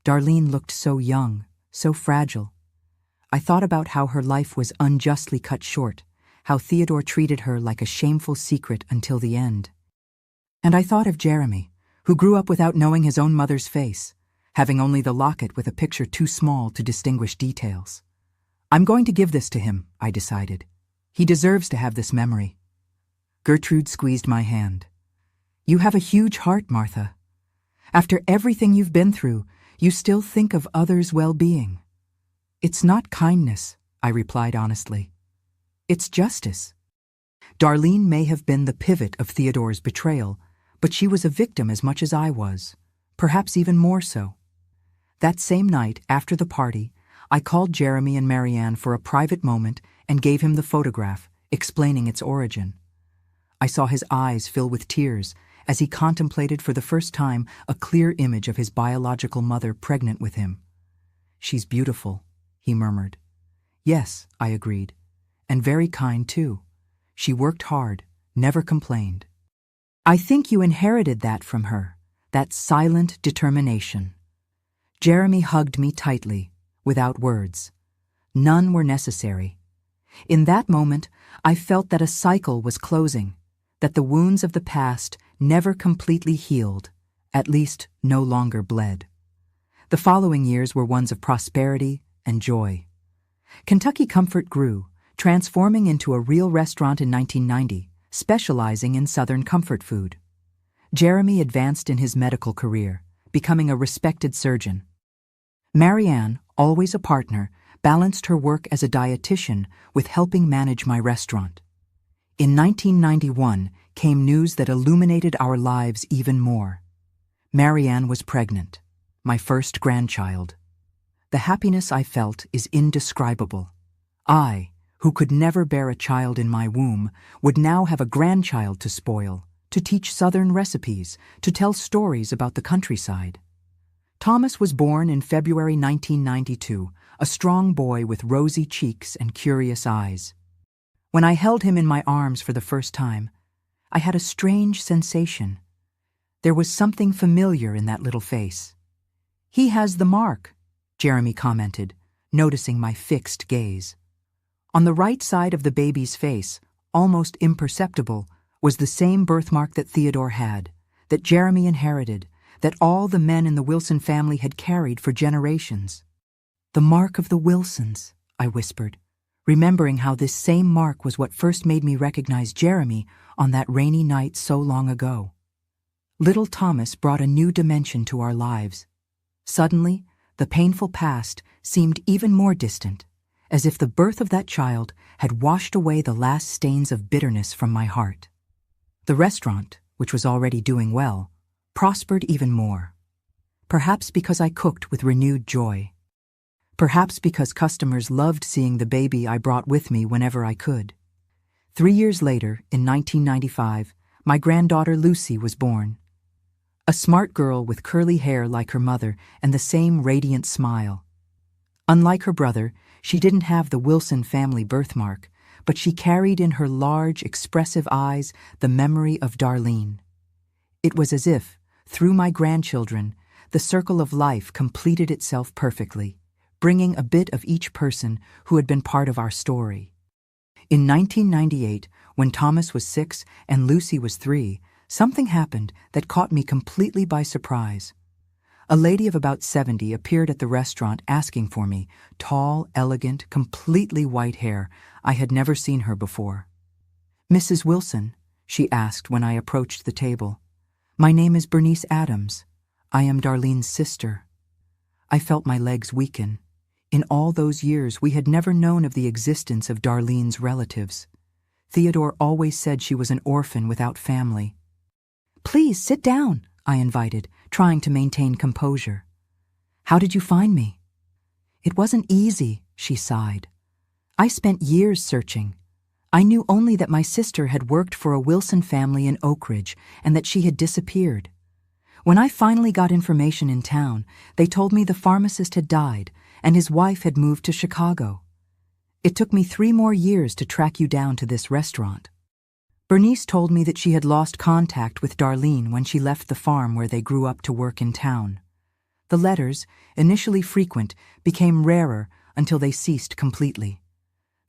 Darlene looked so young, so fragile. I thought about how her life was unjustly cut short, how Theodore treated her like a shameful secret until the end. And I thought of Jeremy, who grew up without knowing his own mother's face, having only the locket with a picture too small to distinguish details. "I'm going to give this to him," I decided. "He deserves to have this memory." Gertrude squeezed my hand. "You have a huge heart, Martha. After everything you've been through, you still think of others' well-being." "It's not kindness," I replied honestly. "It's justice." Darlene may have been the pivot of Theodore's betrayal, but she was a victim as much as I was, perhaps even more so. That same night, after the party, I called Jeremy and Marianne for a private moment and gave him the photograph, explaining its origin. I saw his eyes fill with tears as he contemplated for the first time a clear image of his biological mother pregnant with him. "She's beautiful," he murmured. "Yes," I agreed, "and very kind too. She worked hard, never complained." "I think you inherited that from her, that silent determination." Jeremy hugged me tightly, without words. None were necessary. In that moment, I felt that a cycle was closing, that the wounds of the past never completely healed, at least no longer bled. The following years were ones of prosperity and joy. Kentucky Comfort grew, transforming into a real restaurant in 1990, specializing in Southern comfort food. Jeremy advanced in his medical career, becoming a respected surgeon. Marianne, always a partner, balanced her work as a dietitian with helping manage my restaurant. In 1991 came news that illuminated our lives even more. Marianne was pregnant, my first grandchild. The happiness I felt is indescribable. I, who could never bear a child in my womb, would now have a grandchild to spoil, to teach Southern recipes, to tell stories about the countryside. Thomas was born in February 1992, a strong boy with rosy cheeks and curious eyes. When I held him in my arms for the first time, I had a strange sensation. There was something familiar in that little face. "He has the mark," Jeremy commented, noticing my fixed gaze. On the right side of the baby's face, almost imperceptible, was the same birthmark that Theodore had, that Jeremy inherited, that all the men in the Wilson family had carried for generations. "The mark of the Wilsons," I whispered, remembering how this same mark was what first made me recognize Jeremy on that rainy night so long ago. Little Thomas brought a new dimension to our lives. Suddenly, the painful past seemed even more distant, as if the birth of that child had washed away the last stains of bitterness from my heart. The restaurant, which was already doing well, prospered even more. Perhaps because I cooked with renewed joy. Perhaps because customers loved seeing the baby I brought with me whenever I could. 3 years later, in 1995, my granddaughter Lucy was born. A smart girl with curly hair like her mother and the same radiant smile. Unlike her brother, she didn't have the Wilson family birthmark, but she carried in her large, expressive eyes the memory of Darlene. It was as if, through my grandchildren, the circle of life completed itself perfectly, bringing a bit of each person who had been part of our story. In 1998, when Thomas was 6 and Lucy was 3, something happened that caught me completely by surprise. A lady of about 70 appeared at the restaurant asking for me, tall, elegant, completely white hair. I had never seen her before. "Mrs. Wilson," she asked when I approached the table. "My name is Bernice Adams. I am Darlene's sister." I felt my legs weaken. In all those years, we had never known of the existence of Darlene's relatives. Theodore always said she was an orphan without family. "Please sit down," I invited, trying to maintain composure. "How did you find me?" "It wasn't easy," she sighed. "I spent years searching. I knew only that my sister had worked for a Wilson family in Oak Ridge and that she had disappeared. When I finally got information in town, they told me the pharmacist had died and his wife had moved to Chicago. It took me 3 more years to track you down to this restaurant." Bernice told me that she had lost contact with Darlene when she left the farm where they grew up to work in town. The letters, initially frequent, became rarer until they ceased completely.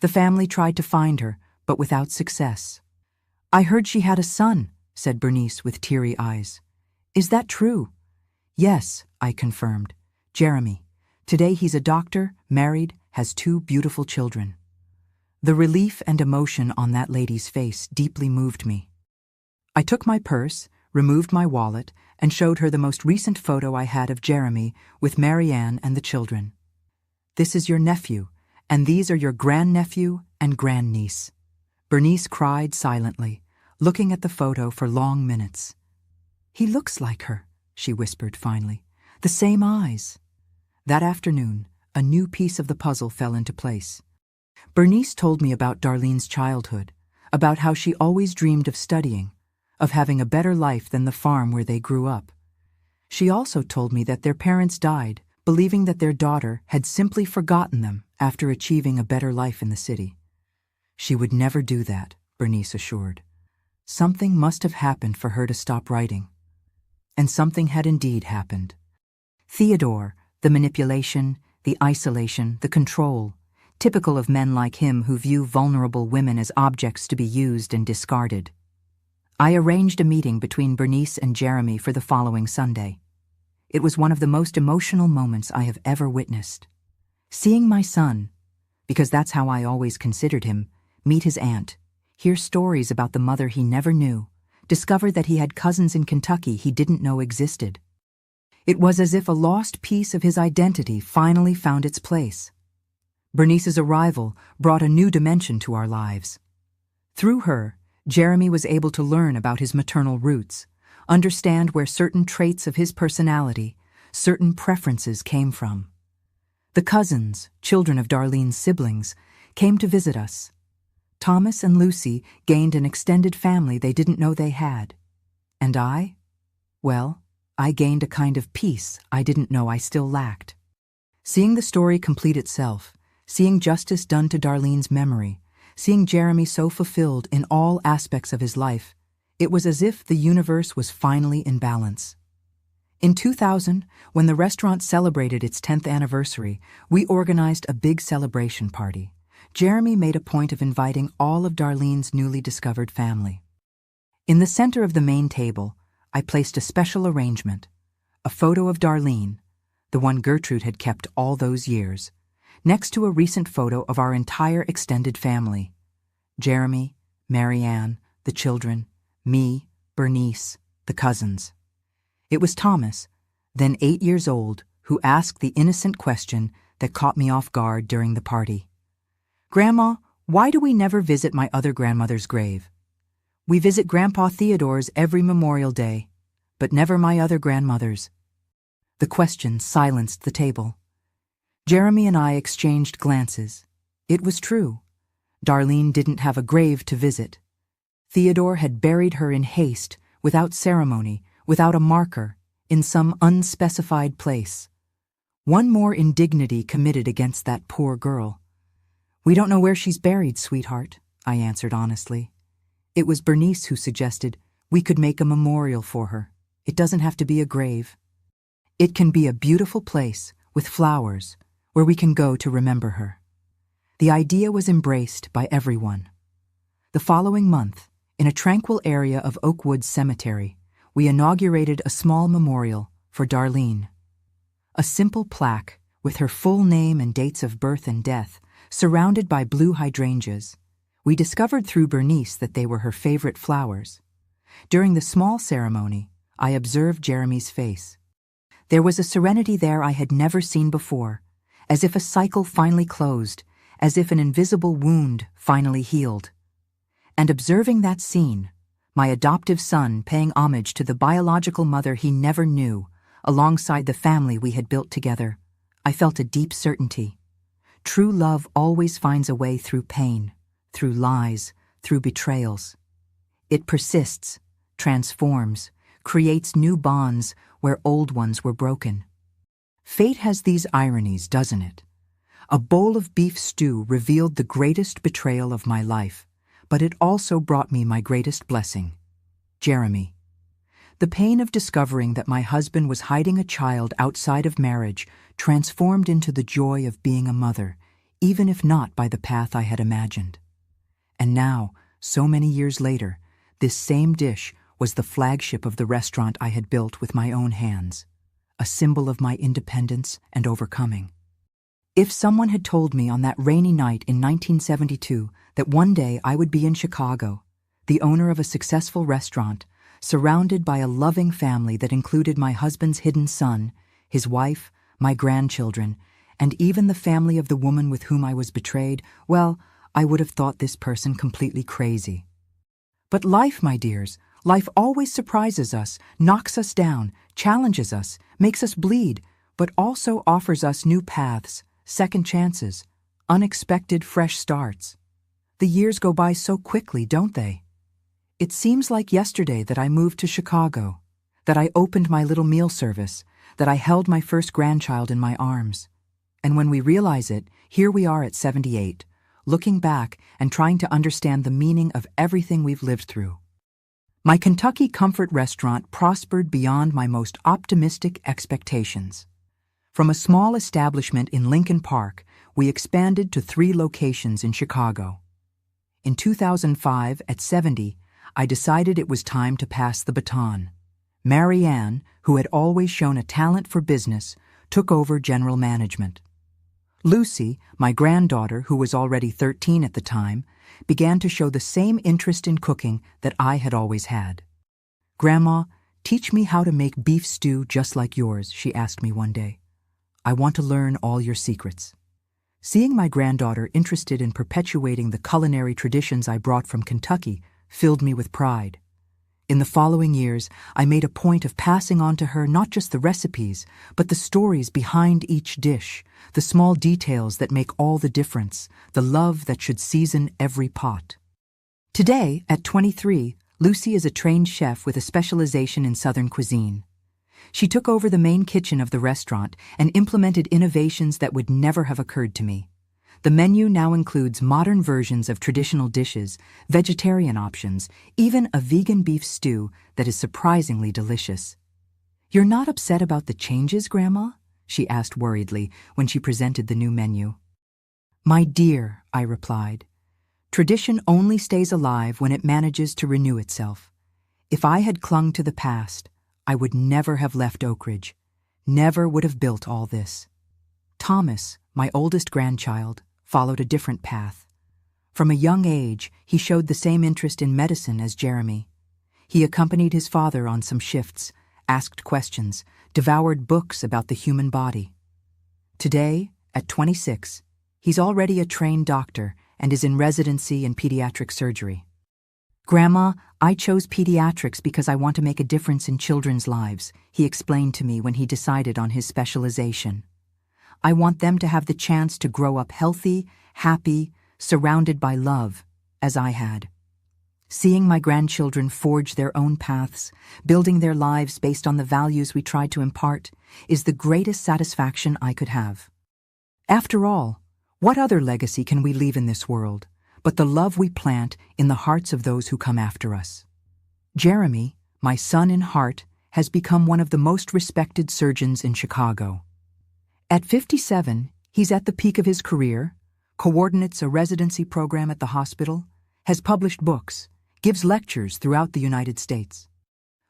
The family tried to find her, but without success. "I heard she had a son," said Bernice with teary eyes. "Is that true?" "Yes," I confirmed. "Jeremy. Today he's a doctor, married, has 2 beautiful children." The relief and emotion on that lady's face deeply moved me. I took my purse, removed my wallet, and showed her the most recent photo I had of Jeremy with Marianne and the children. "This is your nephew, and these are your grandnephew and grandniece." Bernice cried silently, looking at the photo for long minutes. "He looks like her," she whispered finally. "The same eyes." That afternoon, a new piece of the puzzle fell into place. Bernice told me about Darlene's childhood, about how she always dreamed of studying, of having a better life than the farm where they grew up. She also told me that their parents died, believing that their daughter had simply forgotten them after achieving a better life in the city. She would never do that, Bernice assured. Something must have happened for her to stop writing. And something had indeed happened. Theodore, the manipulation, the isolation, the control, typical of men like him who view vulnerable women as objects to be used and discarded. I arranged a meeting between Bernice and Jeremy for the following Sunday. It was one of the most emotional moments I have ever witnessed. Seeing my son, because that's how I always considered him, meet his aunt, hear stories about the mother he never knew, discover that he had cousins in Kentucky he didn't know existed. It was as if a lost piece of his identity finally found its place. Bernice's arrival brought a new dimension to our lives. Through her, Jeremy was able to learn about his maternal roots, understand where certain traits of his personality, certain preferences came from. The cousins, children of Darlene's siblings, came to visit us. Thomas and Lucy gained an extended family they didn't know they had. And I? Well, I gained a kind of peace I didn't know I still lacked. Seeing the story complete itself, seeing justice done to Darlene's memory, seeing Jeremy so fulfilled in all aspects of his life, it was as if the universe was finally in balance. In 2000, when the restaurant celebrated its 10th anniversary, we organized a big celebration party. Jeremy made a point of inviting all of Darlene's newly discovered family. In the center of the main table, I placed a special arrangement, a photo of Darlene, the one Gertrude had kept all those years, next to a recent photo of our entire extended family. Jeremy, Marianne, the children, me, Bernice, the cousins. It was Thomas, then 8 years old, who asked the innocent question that caught me off guard during the party. "Grandma, why do we never visit my other grandmother's grave? We visit Grandpa Theodore's every Memorial Day, but never my other grandmother's." The question silenced the table. Jeremy and I exchanged glances. It was true. Darlene didn't have a grave to visit. Theodore had buried her in haste, without ceremony, without a marker, in some unspecified place. One more indignity committed against that poor girl. "We don't know where she's buried, sweetheart," I answered honestly. It was Bernice who suggested we could make a memorial for her. It doesn't have to be a grave. It can be a beautiful place, with flowers, where we can go to remember her. The idea was embraced by everyone. The following month, in a tranquil area of Oakwood Cemetery, we inaugurated a small memorial for Darlene. A simple plaque with her full name and dates of birth and death, surrounded by blue hydrangeas. We discovered through Bernice that they were her favorite flowers. During the small ceremony, I observed Jeremy's face. There was a serenity there I had never seen before, as if a cycle finally closed, as if an invisible wound finally healed. And observing that scene, my adoptive son paying homage to the biological mother he never knew, alongside the family we had built together, I felt a deep certainty. True love always finds a way through pain, through lies, through betrayals. It persists, transforms, creates new bonds where old ones were broken. Fate has these ironies, doesn't it? A bowl of beef stew revealed the greatest betrayal of my life, but it also brought me my greatest blessing, Jeremy. The pain of discovering that my husband was hiding a child outside of marriage transformed into the joy of being a mother, even if not by the path I had imagined. And now, so many years later, this same dish was the flagship of the restaurant I had built with my own hands, a symbol of my independence and overcoming. If someone had told me on that rainy night in 1972 that one day I would be in Chicago, the owner of a successful restaurant, surrounded by a loving family that included my husband's hidden son, his wife, my grandchildren, and even the family of the woman with whom I was betrayed, well, I would have thought this person completely crazy. But life, my dears, life always surprises us, knocks us down, challenges us, makes us bleed, but also offers us new paths, second chances, unexpected fresh starts. The years go by so quickly, don't they? It seems like yesterday that I moved to Chicago, that I opened my little meal service, that I held my first grandchild in my arms. And when we realize it, here we are at 78, looking back and trying to understand the meaning of everything we've lived through. My Kentucky Comfort restaurant prospered beyond my most optimistic expectations. From a small establishment in Lincoln Park, we expanded to 3 locations in Chicago. In 2005, at 70, I decided it was time to pass the baton. Marianne, who had always shown a talent for business, took over general management. Lucy, my granddaughter, who was already 13 at the time, began to show the same interest in cooking that I had always had. "Grandma, teach me how to make beef stew just like yours," she asked me one day. "I want to learn all your secrets." Seeing my granddaughter interested in perpetuating the culinary traditions I brought from Kentucky filled me with pride. In the following years, I made a point of passing on to her not just the recipes, but the stories behind each dish, the small details that make all the difference, the love that should season every pot. Today, at 23, Lucy is a trained chef with a specialization in Southern cuisine. She took over the main kitchen of the restaurant and implemented innovations that would never have occurred to me. The menu now includes modern versions of traditional dishes, vegetarian options, even a vegan beef stew that is surprisingly delicious. "You're not upset about the changes, Grandma?" she asked worriedly when she presented the new menu. "My dear," I replied, "tradition only stays alive when it manages to renew itself. If I had clung to the past, I would never have left Oak Ridge, never would have built all this. Thomas, my oldest grandchild, followed a different path. From a young age, he showed the same interest in medicine as Jeremy. He accompanied his father on some shifts, asked questions, devoured books about the human body. Today, at 26, he's already a trained doctor and is in residency in pediatric surgery. "Grandma, I chose pediatrics because I want to make a difference in children's lives," he explained to me when he decided on his specialization. "I want them to have the chance to grow up healthy, happy, surrounded by love, as I had." Seeing my grandchildren forge their own paths, building their lives based on the values we tried to impart, is the greatest satisfaction I could have. After all, what other legacy can we leave in this world but the love we plant in the hearts of those who come after us? Jeremy, my son in heart, has become one of the most respected surgeons in Chicago. At 57, he's at the peak of his career, coordinates a residency program at the hospital, has published books, gives lectures throughout the United States.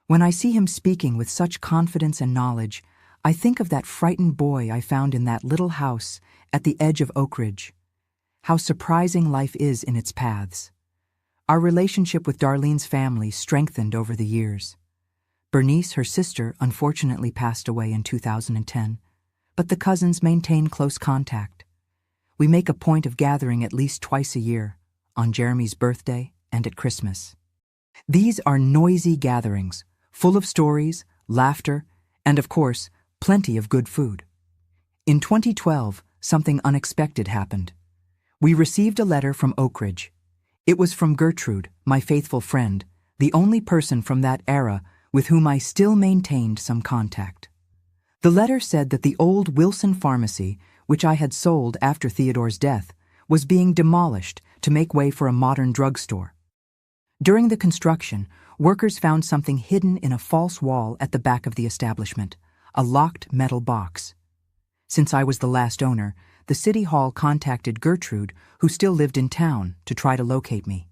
When I see him speaking with such confidence and knowledge, I think of that frightened boy I found in that little house at the edge of Oak Ridge. How surprising life is in its paths. Our relationship with Darlene's family strengthened over the years. Bernice, her sister, unfortunately passed away in 2010, but the cousins maintain close contact. We make a point of gathering at least twice a year, on Jeremy's birthday and at Christmas. These are noisy gatherings, full of stories, laughter, and of course, plenty of good food. In 2012, something unexpected happened. We received a letter from Oak Ridge. It was from Gertrude, my faithful friend, the only person from that era with whom I still maintained some contact. The letter said that the old Wilson Pharmacy, which I had sold after Theodore's death, was being demolished to make way for a modern drugstore. During the construction, workers found something hidden in a false wall at the back of the establishment, a locked metal box. Since I was the last owner, the City Hall contacted Gertrude, who still lived in town, to try to locate me.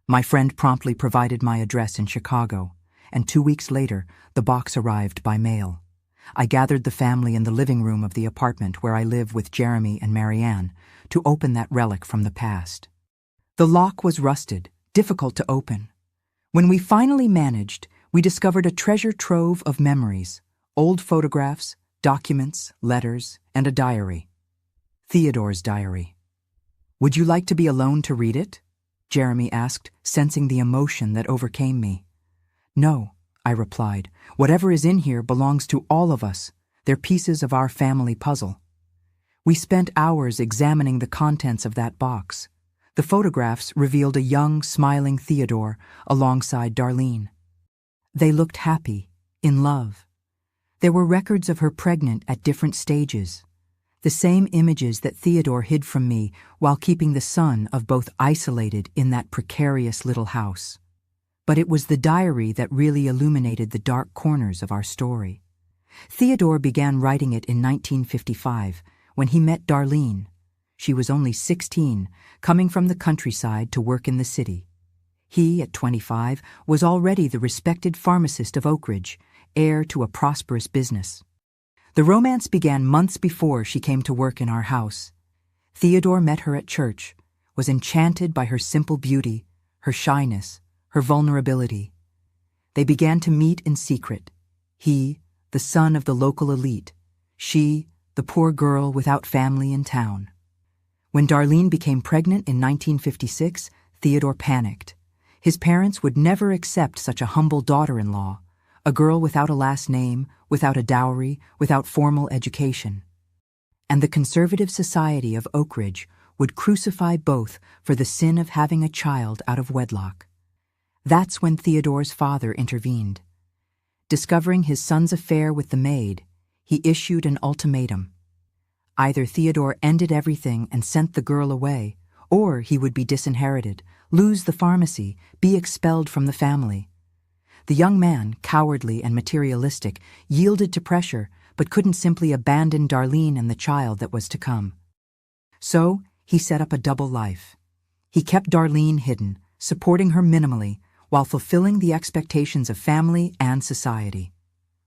My friend promptly provided my address in Chicago, and 2 weeks later, the box arrived by mail. I gathered the family in the living room of the apartment where I live with Jeremy and Marianne to open that relic from the past. The lock was rusted, difficult to open. When we finally managed, we discovered a treasure trove of memories, old photographs, documents, letters, and a diary. Theodore's diary. "Would you like to be alone to read it?" Jeremy asked, sensing the emotion that overcame me. "No," I replied. "Whatever is in here belongs to all of us. They're pieces of our family puzzle." We spent hours examining the contents of that box. The photographs revealed a young, smiling Theodore alongside Darlene. They looked happy, in love. There were records of her pregnant at different stages, the same images that Theodore hid from me while keeping the son of both isolated in that precarious little house. But it was the diary that really illuminated the dark corners of our story. Theodore began writing it in 1955 when he met Darlene. She was only 16, coming from the countryside to work in the city. He, at 25, was already the respected pharmacist of Oak Ridge, heir to a prosperous business. The romance began months before she came to work in our house. Theodore met her at church, was enchanted by her simple beauty, her shyness, her vulnerability. They began to meet in secret. He, the son of the local elite; she, the poor girl without family in town. When Darlene became pregnant in 1956, Theodore panicked. His parents would never accept such a humble daughter-in-law, a girl without a last name, without a dowry, without formal education. And the conservative society of Oak Ridge would crucify both for the sin of having a child out of wedlock. That's when Theodore's father intervened. Discovering his son's affair with the maid, he issued an ultimatum. Either Theodore ended everything and sent the girl away, or he would be disinherited, lose the pharmacy, be expelled from the family. The young man, cowardly and materialistic, yielded to pressure, but couldn't simply abandon Darlene and the child that was to come. So he set up a double life. He kept Darlene hidden, supporting her minimally, while fulfilling the expectations of family and society.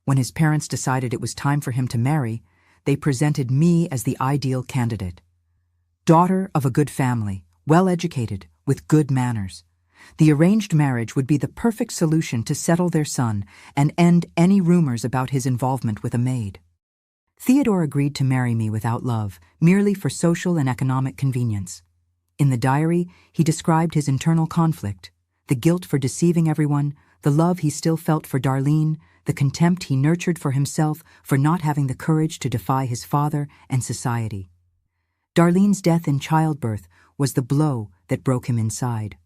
When his parents decided it was time for him to marry, they presented me as the ideal candidate. Daughter of a good family, well-educated, with good manners. The arranged marriage would be the perfect solution to settle their son and end any rumors about his involvement with a maid. Theodore agreed to marry me without love, merely for social and economic convenience. In the diary, he described his internal conflict, the guilt for deceiving everyone, the love he still felt for Darlene, the contempt he nurtured for himself for not having the courage to defy his father and society. Darlene's death in childbirth was the blow that broke him inside.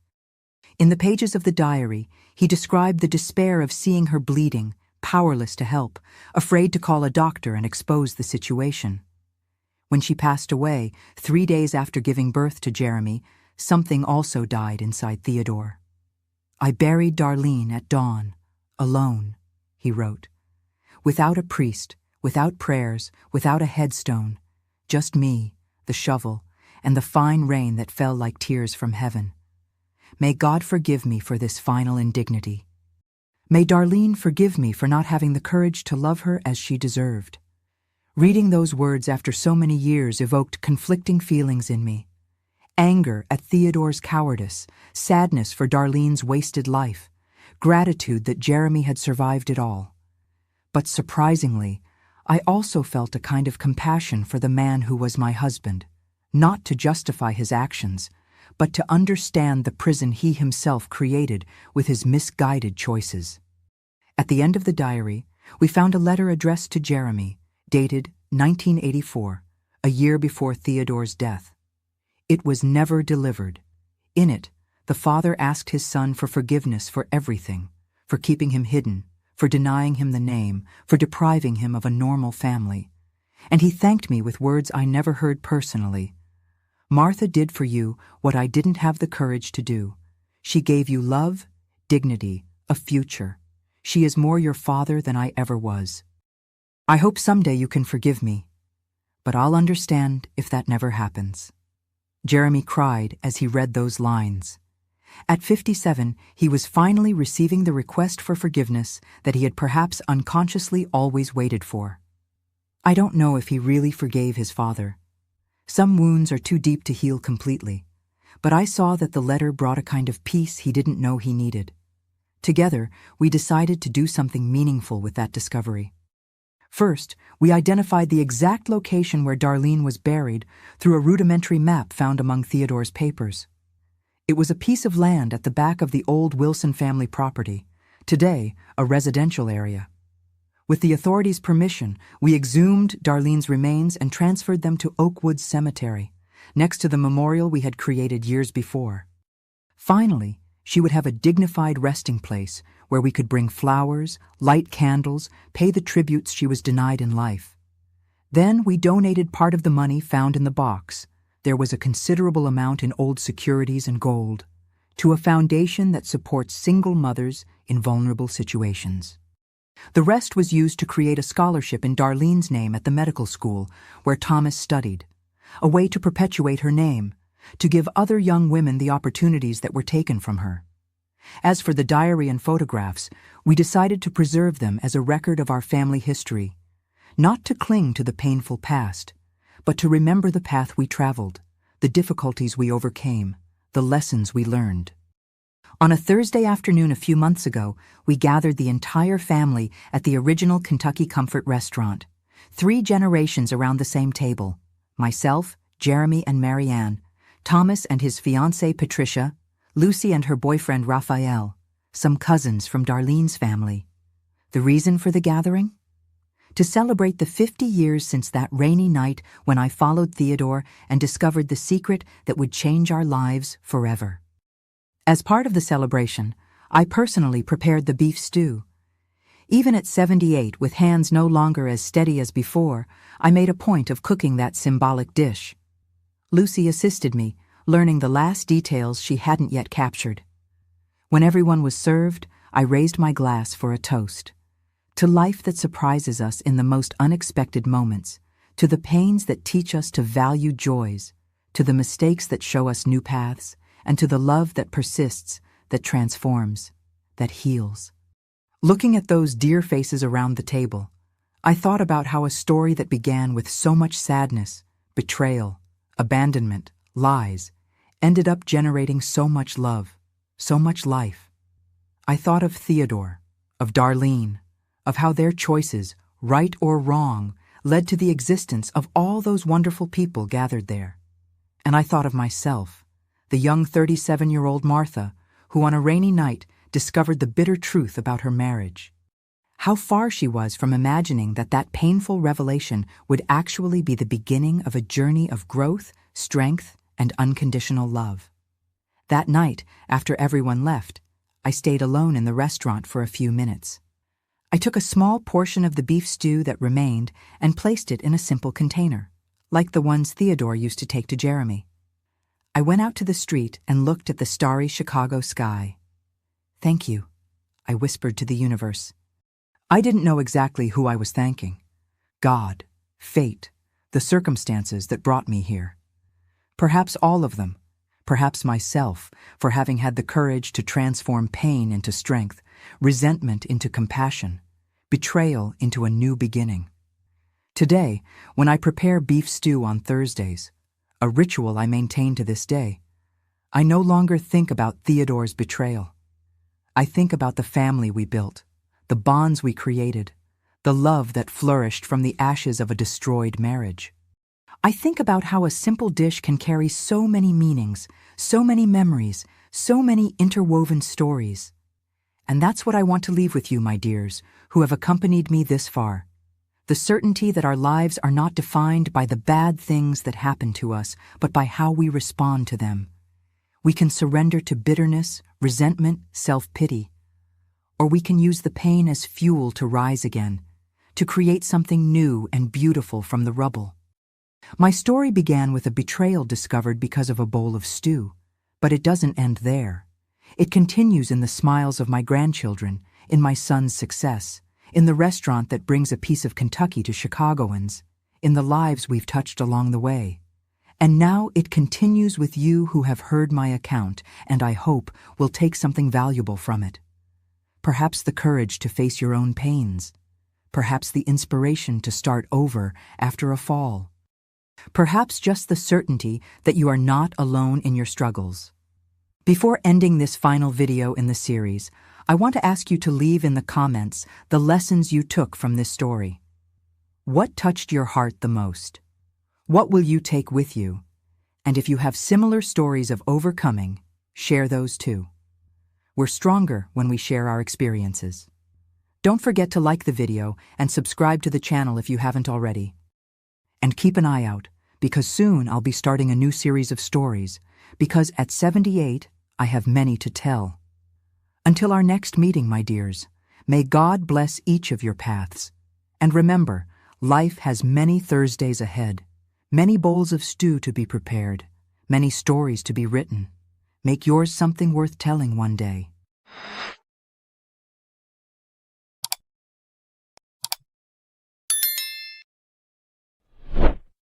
In the pages of the diary, he described the despair of seeing her bleeding, powerless to help, afraid to call a doctor and expose the situation. When she passed away, 3 days after giving birth to Jeremy, something also died inside Theodore. "I buried Darlene at dawn, alone," he wrote. "Without a priest, without prayers, without a headstone, just me, the shovel, and the fine rain that fell like tears from heaven. May God forgive me for this final indignity. May Darlene forgive me for not having the courage to love her as she deserved." Reading those words after so many years evoked conflicting feelings in me. Anger at Theodore's cowardice, sadness for Darlene's wasted life, gratitude that Jeremy had survived it all. But surprisingly, I also felt a kind of compassion for the man who was my husband, not to justify his actions, but to understand the prison he himself created with his misguided choices. At the end of the diary, we found a letter addressed to Jeremy, dated 1984, a year before Theodore's death. It was never delivered. In it, the father asked his son for forgiveness for everything, for keeping him hidden, for denying him the name, for depriving him of a normal family. And he thanked me with words I never heard personally. "Martha did for you what I didn't have the courage to do. She gave you love, dignity, a future. She is more your father than I ever was. I hope someday you can forgive me, but I'll understand if that never happens." Jeremy cried as he read those lines. At 57, he was finally receiving the request for forgiveness that he had perhaps unconsciously always waited for. I don't know if he really forgave his father. Some wounds are too deep to heal completely, but I saw that the letter brought a kind of peace he didn't know he needed. Together, we decided to do something meaningful with that discovery. First, we identified the exact location where Darlene was buried through a rudimentary map found among Theodore's papers. It was a piece of land at the back of the old Wilson family property, today a residential area. With the authorities' permission, we exhumed Darlene's remains and transferred them to Oakwood Cemetery, next to the memorial we had created years before. Finally, she would have a dignified resting place where we could bring flowers, light candles, pay the tributes she was denied in life. Then we donated part of the money found in the box, there was a considerable amount in old securities and gold, to a foundation that supports single mothers in vulnerable situations. The rest was used to create a scholarship in Darlene's name at the medical school where Thomas studied, a way to perpetuate her name, to give other young women the opportunities that were taken from her. As for the diary and photographs, we decided to preserve them as a record of our family history, not to cling to the painful past, but to remember the path we traveled, the difficulties we overcame, the lessons we learned. On a Thursday afternoon a few months ago, we gathered the entire family at the original Kentucky Comfort restaurant, 3 generations around the same table, myself, Jeremy and Marianne, Thomas and his fiancée Patricia, Lucy and her boyfriend Raphael, some cousins from Darlene's family. The reason for the gathering? To celebrate the 50 years since that rainy night when I followed Theodore and discovered the secret that would change our lives forever. As part of the celebration, I personally prepared the beef stew. Even at 78, with hands no longer as steady as before, I made a point of cooking that symbolic dish. Lucy assisted me, learning the last details she hadn't yet captured. When everyone was served, I raised my glass for a toast. To life that surprises us in the most unexpected moments, to the pains that teach us to value joys, to the mistakes that show us new paths, and to the love that persists, that transforms. that heals. Looking at those dear faces around the table, I thought about how a story that began with so much sadness, betrayal, abandonment, lies, ended up generating so much love, so much life. I thought of Theodore, of Darlene, of how their choices, right or wrong, led to the existence of all those wonderful people gathered there. And I thought of myself, the young 37-year-old Martha, who on a rainy night discovered the bitter truth about her marriage. How far she was from imagining that that painful revelation would actually be the beginning of a journey of growth, strength, and unconditional love. That night, after everyone left, I stayed alone in the restaurant for a few minutes. I took a small portion of the beef stew that remained and placed it in a simple container, like the ones Theodore used to take to Jeremy. I went out to the street and looked at the starry Chicago sky. "Thank you," I whispered to the universe. I didn't know exactly who I was thanking. God, fate, the circumstances that brought me here. Perhaps all of them, perhaps myself, for having had the courage to transform pain into strength, resentment into compassion, betrayal into a new beginning. Today, when I prepare beef stew on Thursdays, a ritual I maintain to this day, I no longer think about Theodore's betrayal. I think about the family we built, the bonds we created, the love that flourished from the ashes of a destroyed marriage. I think about how a simple dish can carry so many meanings, so many memories, so many interwoven stories. And that's what I want to leave with you, my dears, who have accompanied me this far. The certainty that our lives are not defined by the bad things that happen to us, but by how we respond to them. We can surrender to bitterness, resentment, self-pity. Or we can use the pain as fuel to rise again, to create something new and beautiful from the rubble. My story began with a betrayal discovered because of a bowl of stew, but it doesn't end there. It continues in the smiles of my grandchildren, in my son's success, in the restaurant that brings a piece of Kentucky to Chicagoans, in the lives we've touched along the way. And now it continues with you who have heard my account and I hope will take something valuable from it. Perhaps the courage to face your own pains. Perhaps the inspiration to start over after a fall. Perhaps just the certainty that you are not alone in your struggles. Before ending this final video in the series, I want to ask you to leave in the comments the lessons you took from this story. What touched your heart the most? What will you take with you? And if you have similar stories of overcoming, share those too. We're stronger when we share our experiences. Don't forget to like the video and subscribe to the channel if you haven't already. And keep an eye out, because soon I'll be starting a new series of stories, because at 78, I have many to tell. Until our next meeting, my dears, may God bless each of your paths. And remember, life has many Thursdays ahead, many bowls of stew to be prepared, many stories to be written. Make yours something worth telling one day.